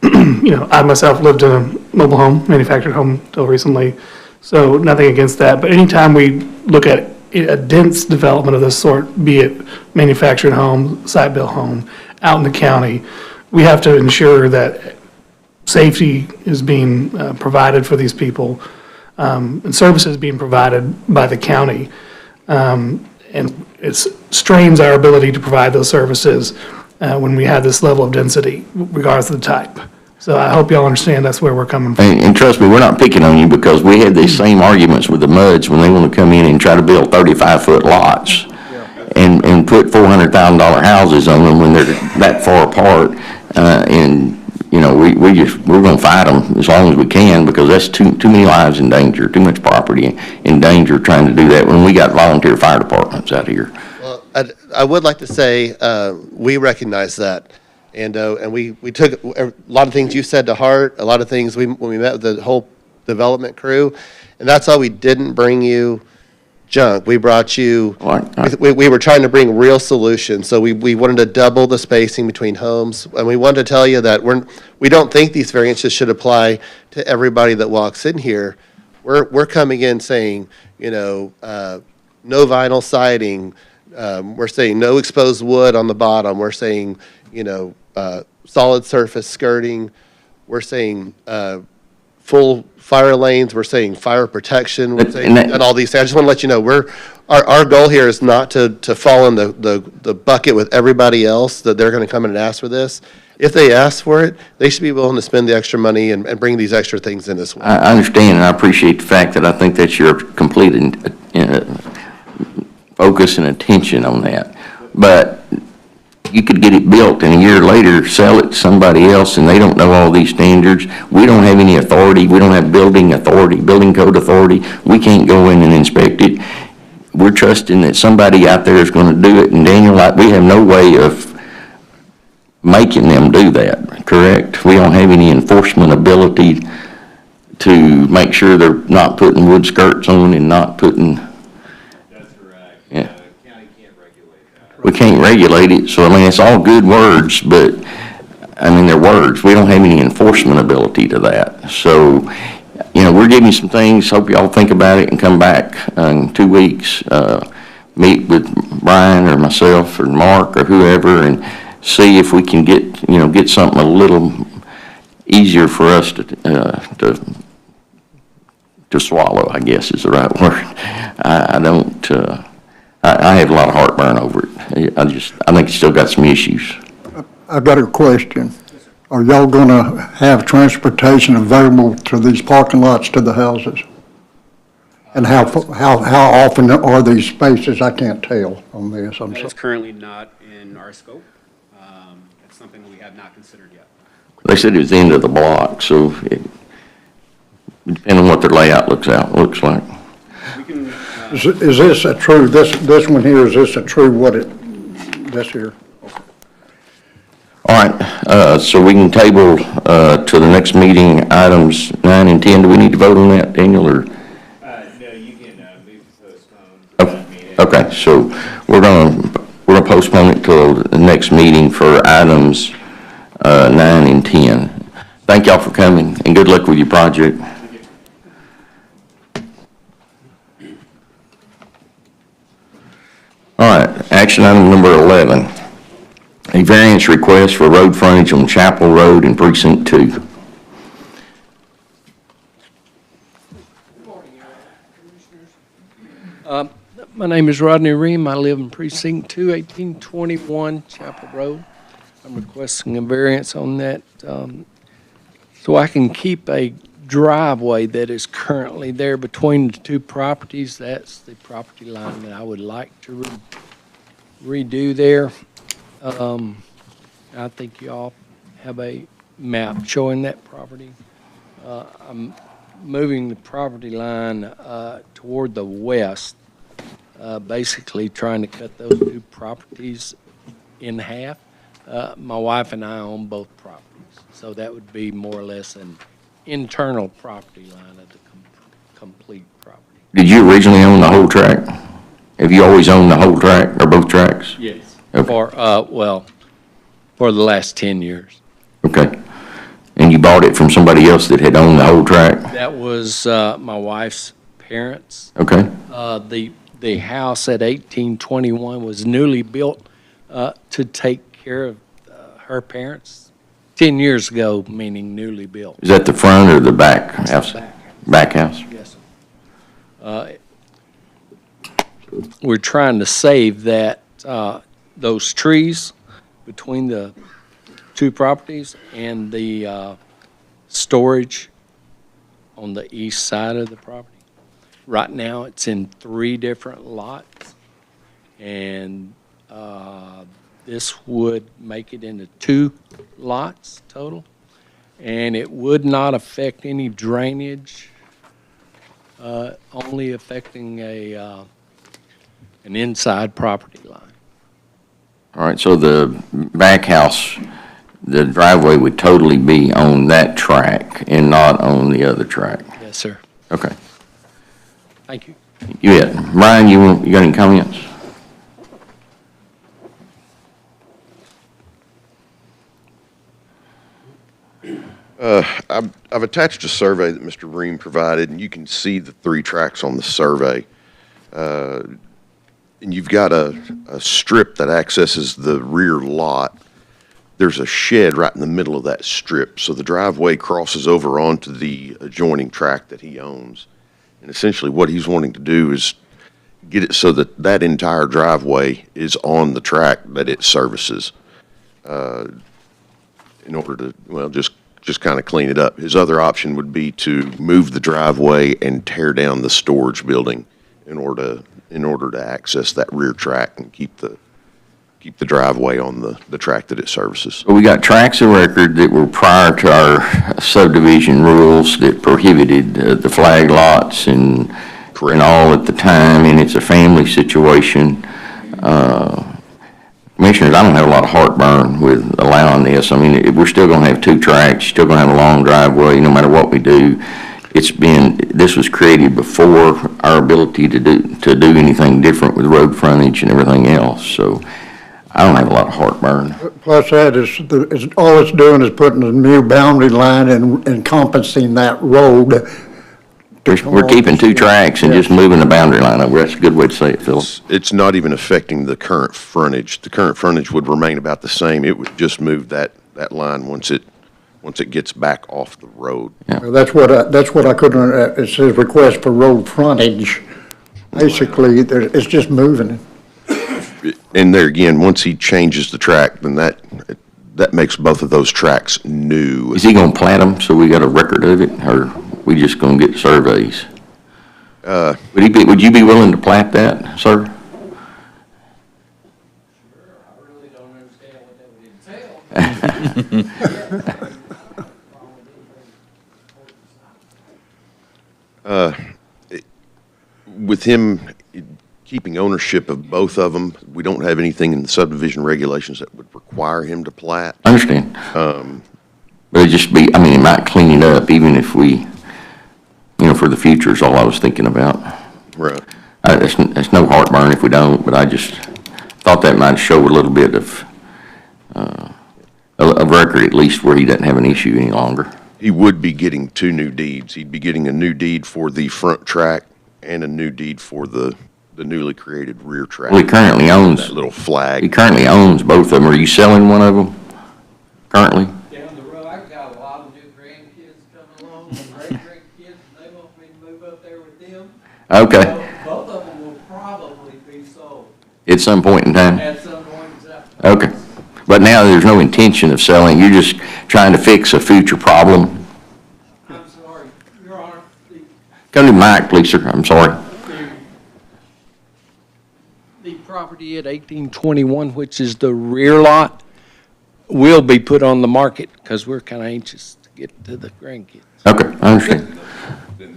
I myself lived in a mobile home, manufactured home till recently, so nothing against that. But anytime we look at a dense development of this sort, be it manufactured home, site-built home, out in the county, we have to ensure that safety is being provided for these people, and services being provided by the county. And it strains our ability to provide those services when we have this level of density, regardless of the type. So I hope y'all understand that's where we're coming from. and trust me, we're not picking on you because we had these same arguments with the MUDs when they want to come in and try to build 35-foot lots and put $400,000 houses on them when they're that far apart. And, we're going to fight them as long as we can because that's too many lives in danger, too much property in danger trying to do that when we got volunteer fire departments out here. Well, I would like to say, we recognize that. And we took a lot of things you said to heart, a lot of things when we met with the whole development crew. And that's why we didn't bring you junk. We brought you, we were trying to bring real solutions. So we wanted to double the spacing between homes. And we wanted to tell you that we don't think these variances should apply to everybody that walks in here. We're coming in saying, no vinyl siding. We're saying no exposed wood on the bottom. We're saying, solid surface skirting. We're saying full fire lanes. We're saying fire protection. We're saying and all these things. I just want to let you know our goal here is not to fall in the bucket with everybody else that they're going to come in and ask for this. If they ask for it, they should be willing to spend the extra money and bring these extra things in as well. I understand and I appreciate the fact that I think that's your complete focus and attention on that. But you could get it built and a year later sell it to somebody else and they don't know all these standards. We don't have any authority. We don't have building authority, building code authority. We can't go in and inspect it. We're trusting that somebody out there is going to do it. And Daniel, we have no way of making them do that, correct? We don't have any enforcement ability to make sure they're not putting wood skirts on and not putting. That's correct. Yeah. County can't regulate that. We can't regulate it, so it's all good words, but, they're words. We don't have any enforcement ability to that. So, we're giving you some things, hope y'all think about it and come back in 2 weeks, meet with Brian or myself or Mark or whoever and see if we can get something a little easier for us to swallow, I guess is the right word. I have a lot of heartburn over it. I think it's still got some issues. I've got a question. Are y'all gonna have transportation available to these parking lots to the houses? And how often are these spaces? I can't tell on this, I'm That sorry. is currently not in our scope. It's something we have not considered yet. They said it was the end of the block, so it depending on what their layout looks like. We can, Is this a true, this one here, is this a true this here? All right, so we can table to the next meeting items 9 and 10. Do we need to vote on that, Daniel, or? No, you can move to postpone to that meeting. Okay, so we're gonna postpone it till the next meeting for items 9 and 10. Thank y'all for coming, and good luck with your project. All right, action item number 11. A variance request for road frontage on Chapel Road in Precinct 2. My name is Rodney Ream. I live in Precinct 2, 1821 Chapel Road. I'm requesting a variance on that so I can keep a driveway that is currently there between the two properties. That's the property line that I would like to redo there. I think you all have a map showing that property. I'm moving the property line toward the west, basically trying to cut those two properties in half. My wife and I own both properties, so that would be more or less an internal property line of the complete property. Did you originally own the whole tract? Have you always owned the whole tract, or both tracts? Yes. Okay. For the last 10 years. Okay. And you bought it from somebody else that had owned the whole tract? That was my wife's parents. Okay. The house at 1821 was newly built to take care of her parents 10 years ago, meaning newly built. Is that the front or the back house? Back house? Yes. We're trying to save that, those trees between the two properties and the storage on the east side of the property. Right now, it's in 3 different lots, and this would make it into 2 lots total, and it would not affect any drainage, only affecting an inside property line. All right, so the back house, the driveway would totally be on that track and not on the other track? Yes, sir. Okay. Thank you. You bet. Brian, you got any comments? I've attached a survey that Mr. Ream provided, and you can see the 3 tracks on the survey. And you've got a strip that accesses the rear lot. There's a shed right in the middle of that strip, so the driveway crosses over onto the adjoining tract that he owns. And essentially what he's wanting to do is get it so that that entire driveway is on the track that it services, in order to, well, just kind of clean it up. His other option would be to move the driveway and tear down the storage building in order to access that rear track and keep the driveway on the track that it services. Well, we got tracts of record that were prior to our subdivision rules that prohibited the flag lots and all at the time, and it's a family situation. Commissioners, I don't have a lot of heartburn with allowing this. I mean, we're still going to have 2 tracks, still going to have a long driveway, no matter what we do. This was created before our ability to do anything different with road frontage and everything else, so I don't have a lot of heartburn. Plus that is all it's doing is putting a new boundary line and encompassing that road. We're keeping 2 tracks and just moving the boundary line over. That's a good way to say it, Philip. It's not even affecting the current frontage. The current frontage would remain about the same. It would just move that line once it gets back off the road. Yeah. Well, that's what I couldn't, it says request for road frontage. Basically, it's just moving it. And there again, once he changes the track, then that makes both of those tracks new. Is he gonna plat them so we got a record of it, or we just gonna get surveys? Would you be willing to plat that, sir? I really don't understand what that would entail. With him keeping ownership of both of them, we don't have anything in the subdivision regulations that would require him to plat. I understand. But it might clean it up, even if we, for the future is all I was thinking about. Right. It's no heartburn if we don't, but I just thought that might show a little bit of a record, at least, where he doesn't have an issue any longer. He would be getting 2 new deeds. He'd be getting a new deed for the front track and a new deed for the newly created rear track. Well, he currently owns. That little flag. He currently owns both of them. Are you selling one of them currently? Down the road, I've got a lot of new grandkids coming along, and great-grandkids, and they want me to move up there with them. Okay. So both of them will probably be sold At some point in time? at some point in time. Okay. But now there's no intention of selling. You're just trying to fix a future problem? I'm sorry, Your Honor, Come to the mic, please, sir. I'm sorry. the property at 1821, which is the rear lot, will be put on the market because we're kind of anxious to get to the grandkids. Okay, I understand.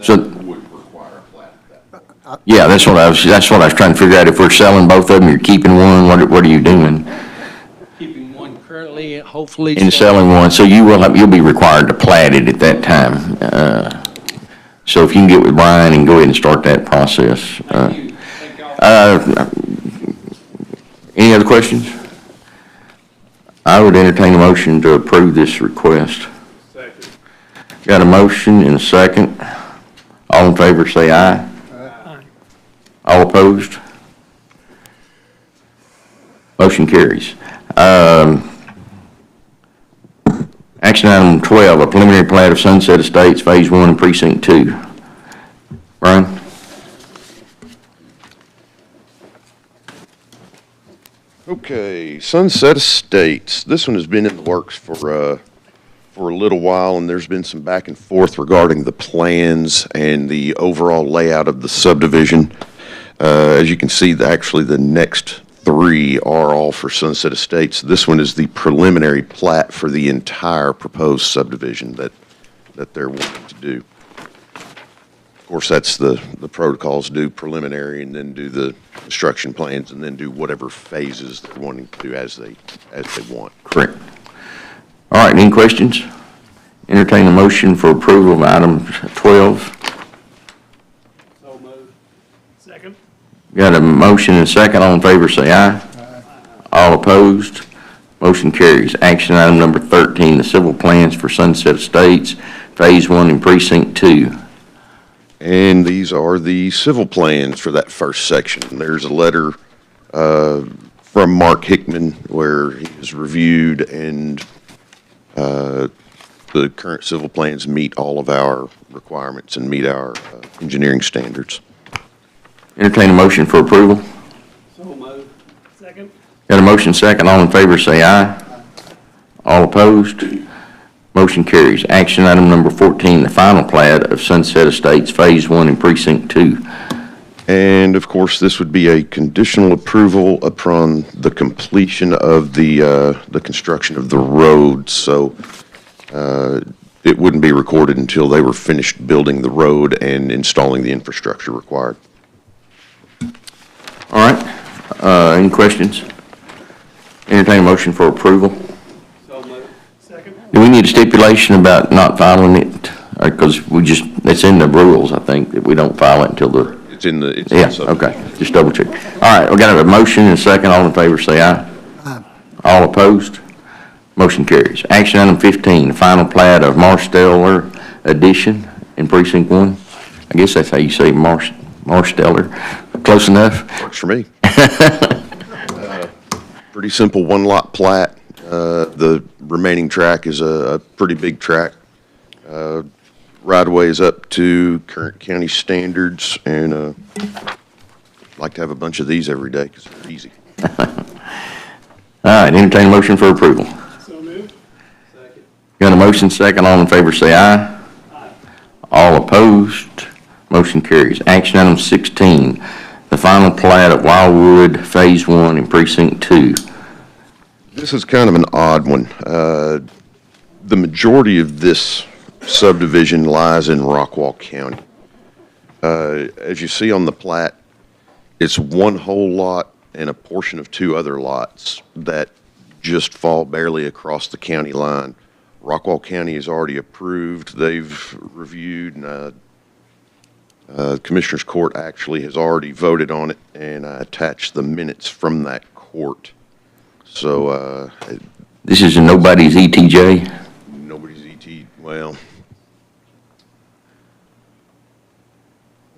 So, Would require a plat at that point. yeah, that's what I was trying to figure out. If we're selling both of them, you're keeping one, what are you doing? Keeping one currently, hopefully. In selling one, so you'll be required to plat it at that time. So if you can get with Brian and go ahead and start that process. Any other questions? I would entertain a motion to approve this request. Second. Got a motion and a second. All in favor, say aye. All opposed? Motion carries. Action item 12, a preliminary plat of Sunset Estates Phase 1 and Precinct 2. Brian? Okay, Sunset Estates. This one has been in the works for a little while, and there's been some back and forth regarding the plans and the overall layout of the subdivision. As you can see, actually the next three are all for Sunset Estates. This one is the preliminary plat for the entire proposed subdivision that they're wanting to do. Of course, that's the protocols, do preliminary and then do the construction plans and then do whatever phases they're wanting to do as they want. Correct. All right, any questions? Entertain a motion for approval of item 12. So moved. Second. Got a motion and a second. All in favor, say aye. All opposed? Motion carries. Action item number 13, the civil plans for Sunset Estates, Phase 1 and Precinct 2. And these are the civil plans for that first section. There's a letter from Mark Hickman where he has reviewed and the current civil plans meet all of our requirements and meet our engineering standards. Entertain a motion for approval. So moved. Second. Got a motion second. All in favor, say aye. All opposed? Motion carries. Action item number 14, the final plat of Sunset Estates Phase 1 and Precinct 2. And of course, this would be a conditional approval upon the completion of the construction of the road. So it wouldn't be recorded until they were finished building the road and installing the infrastructure required. All right. Any questions? Entertain a motion for approval. So moved. Second. Do we need a stipulation about not filing it? Because it's in the rules, I think, that we don't file it until the... It's in the... Yeah, okay. Just double check. All right, we got a motion and a second. All in favor, say aye. Aye. All opposed? Motion carries. Action item 15, the final plat of Marsteller Addition in Precinct 1. I guess that's how you say Marsteller. Close enough? Works for me. Pretty simple one-lot plat. The remaining track is a pretty big track. Right-of-way is up to current county standards, and I'd like to have a bunch of these every day because they're easy. All right, entertain a motion for approval. So moved. Second. Got a motion second. All in favor, say aye. Aye. All opposed? Motion carries. Action item 16, the final plat of Wildwood Phase 1 in Precinct 2. This is kind of an odd one. The majority of this subdivision lies in Rockwall County. As you see on the plat, it's one whole lot and a portion of two other lots that just fall barely across the county line. Rockwall County has already approved. They've reviewed, and Commissioners Court actually has already voted on it, and I attached the minutes from that court. So, This is in nobody's ETJ? nobody's well,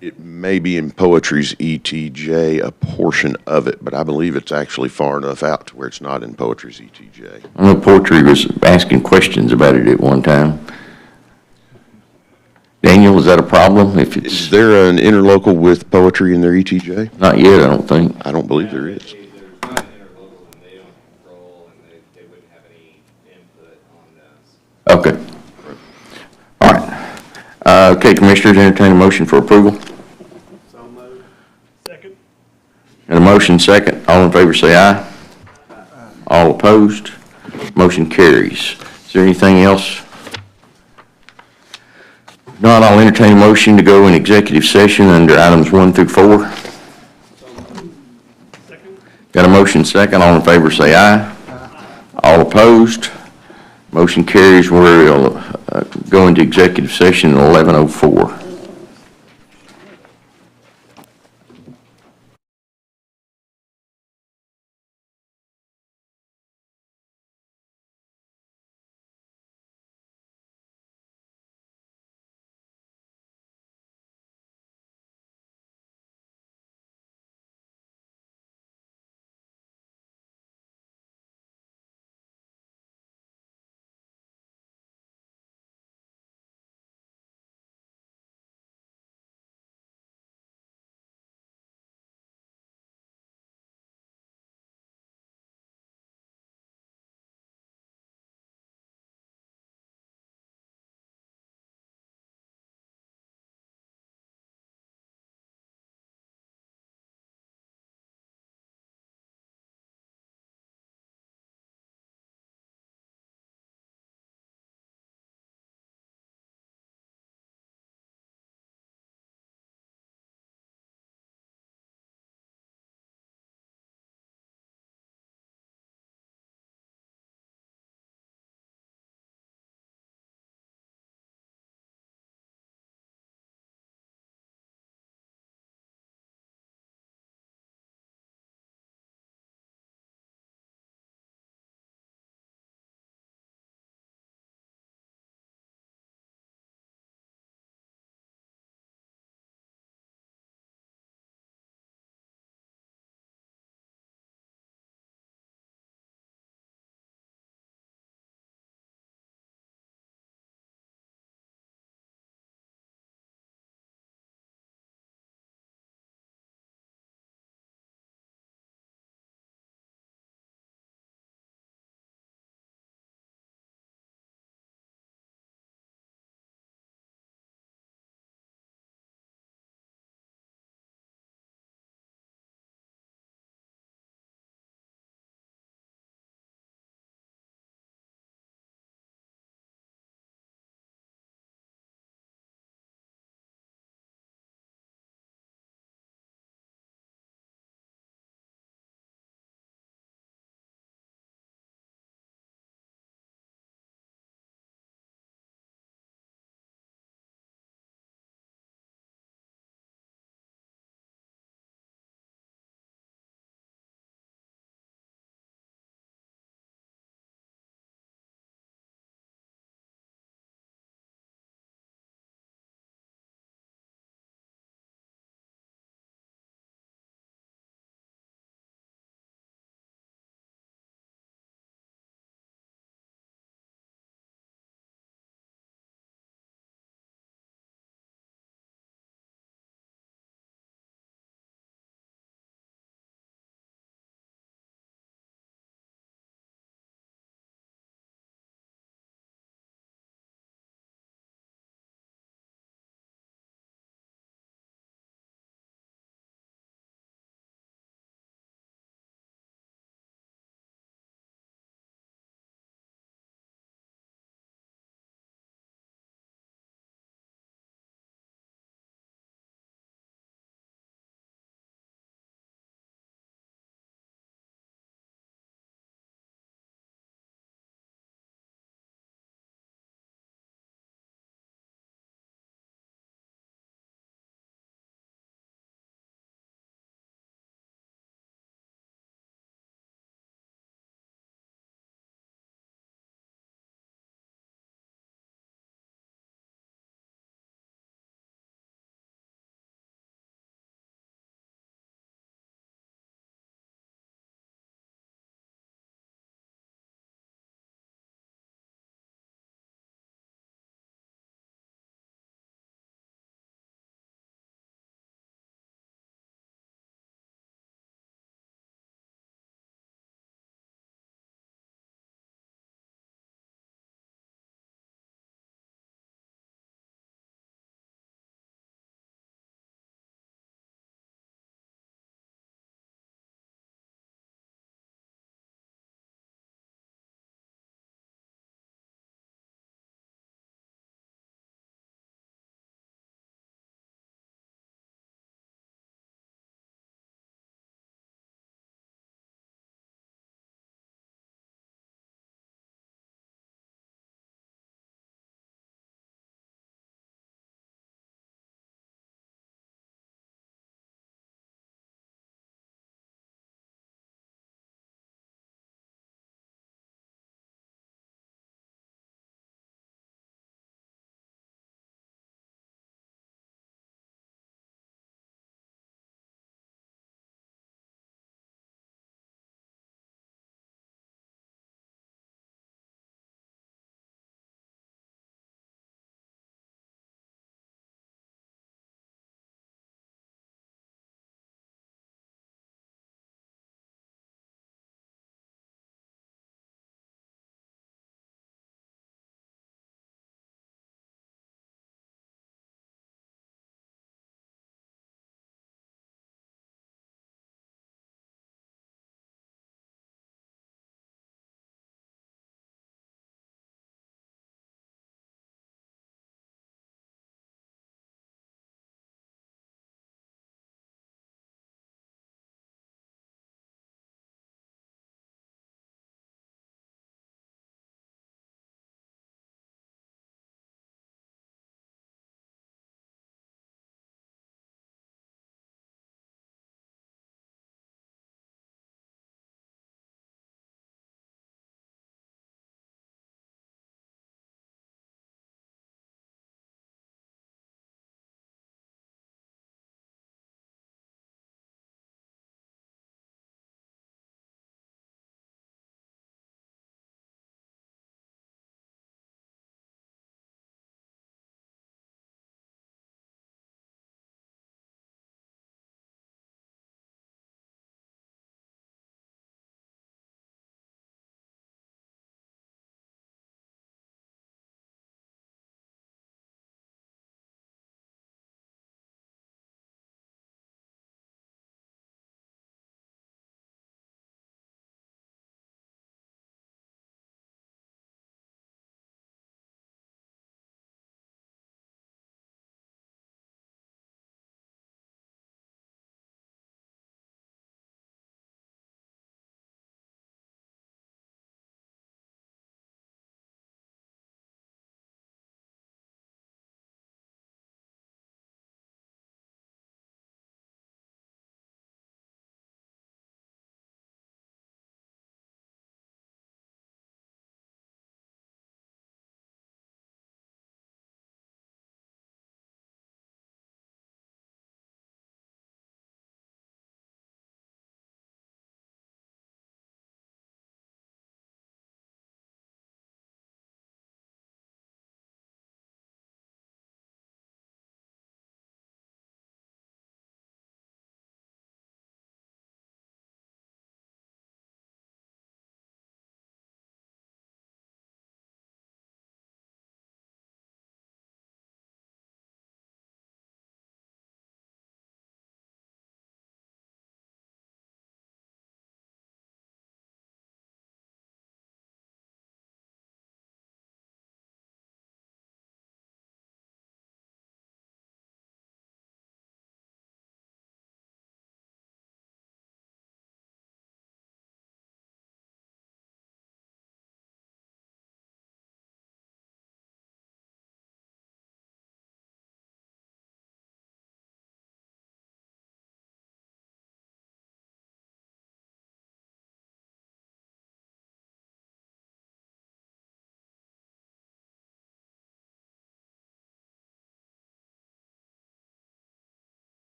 it may be in Poetry's ETJ, a portion of it, but I believe it's actually far enough out to where it's not in Poetry's ETJ. I know Poetry was asking questions about it at one time. Daniel, is that a problem if it's... Is there an interlocal with Poetry in their ETJ? Not yet, I don't think. I don't believe there is. There's not an interlocal, and they don't control, and they wouldn't have any input on this. Okay. All right. Okay, Commissioners, entertain a motion for approval. So moved. Second. Got a motion second. All in favor, say aye. All opposed? Motion carries. Is there anything else? If not, I'll entertain a motion to go in executive session under items 1 through 4. Second. Got a motion second. All in favor, say aye. All All opposed? Motion carries. We'll go into executive session at 11:04.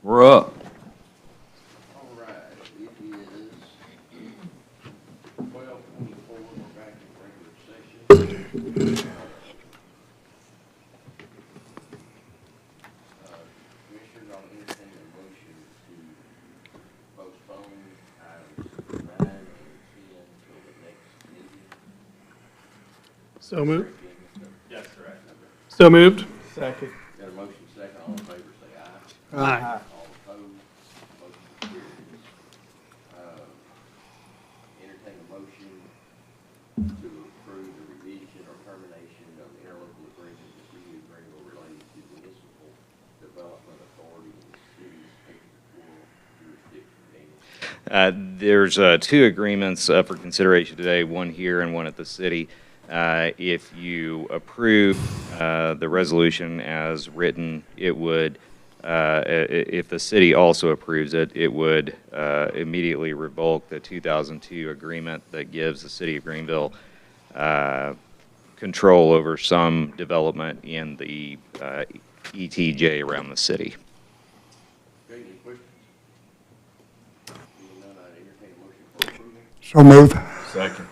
We're up. All right, it is 12:24, we're back in regular session. Commissioners, I'll entertain a motion to postpone items 9 and 10 until the next meeting. So moved. Yes, correct. So moved. Second. Got a motion second, all in favor say aye. Aye. All opposed, motion carries. Entertain a motion to approve the revision or termination of the interlocal agreement with the city of Greenville relating to municipal development authority in the city's extraterritorial jurisdiction. Daniel? There's two agreements for consideration today, one here and one at the city. If you approve the resolution as written, it would, if the city also approves it, it would immediately revoke the 2002 agreement that gives the city of Greenville control over some development in the ETJ around the city. Okay, any questions? Being none, I entertain a motion for approval. So move. Second.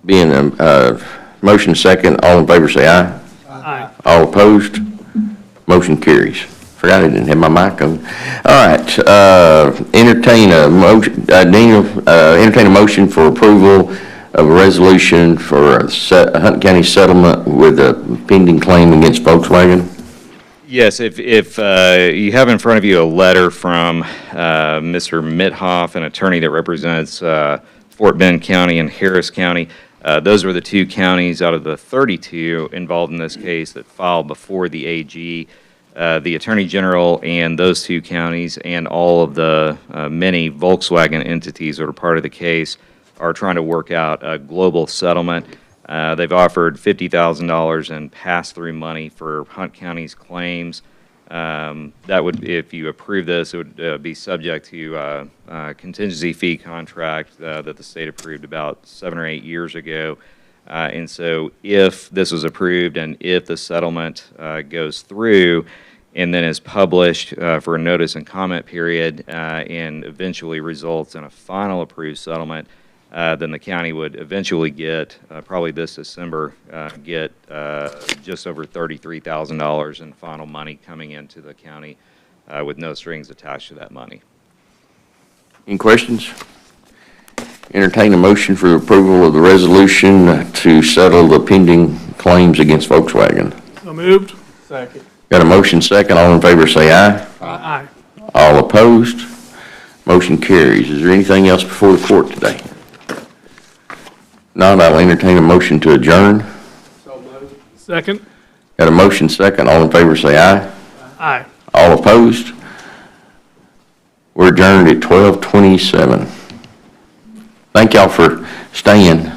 Being a motion second, all in favor say aye. Aye. All opposed, motion carries. Forgot I didn't have my mic on. All right, entertain a motion, Daniel, entertain a motion for approval of a resolution for a Hunt County settlement with a pending claim against Volkswagen. Yes, if you have in front of you a letter from Mr. Mithoff, an attorney that represents Fort Bend County and Harris County. Those were the two counties out of the 32 involved in this case that filed before the AG. The Attorney General and those two counties and all of the many Volkswagen entities that are part of the case are trying to work out a global settlement. They've offered $50,000 in pass-through money for Hunt County's claims. That would, if you approve this, it would be subject to a contingency fee contract that the state approved about 7 or 8 years ago. And so if this was approved and if the settlement goes through and then is published for a notice and comment period and eventually results in a final approved settlement, then the county would eventually get, probably this December, get just over $33,000 in final money coming into the county with no strings attached to that money. Any questions? Entertain a motion for approval of the resolution to settle the pending claims against Volkswagen. So moved. Second. Got a motion second, all in favor say aye. Aye. All opposed, motion carries. Is there anything else before the court today? Not, I'll entertain a motion to adjourn. So moved. Second. Got a motion second, all in favor say aye. Aye. All opposed? We're adjourned at 12:27. Thank y'all for staying.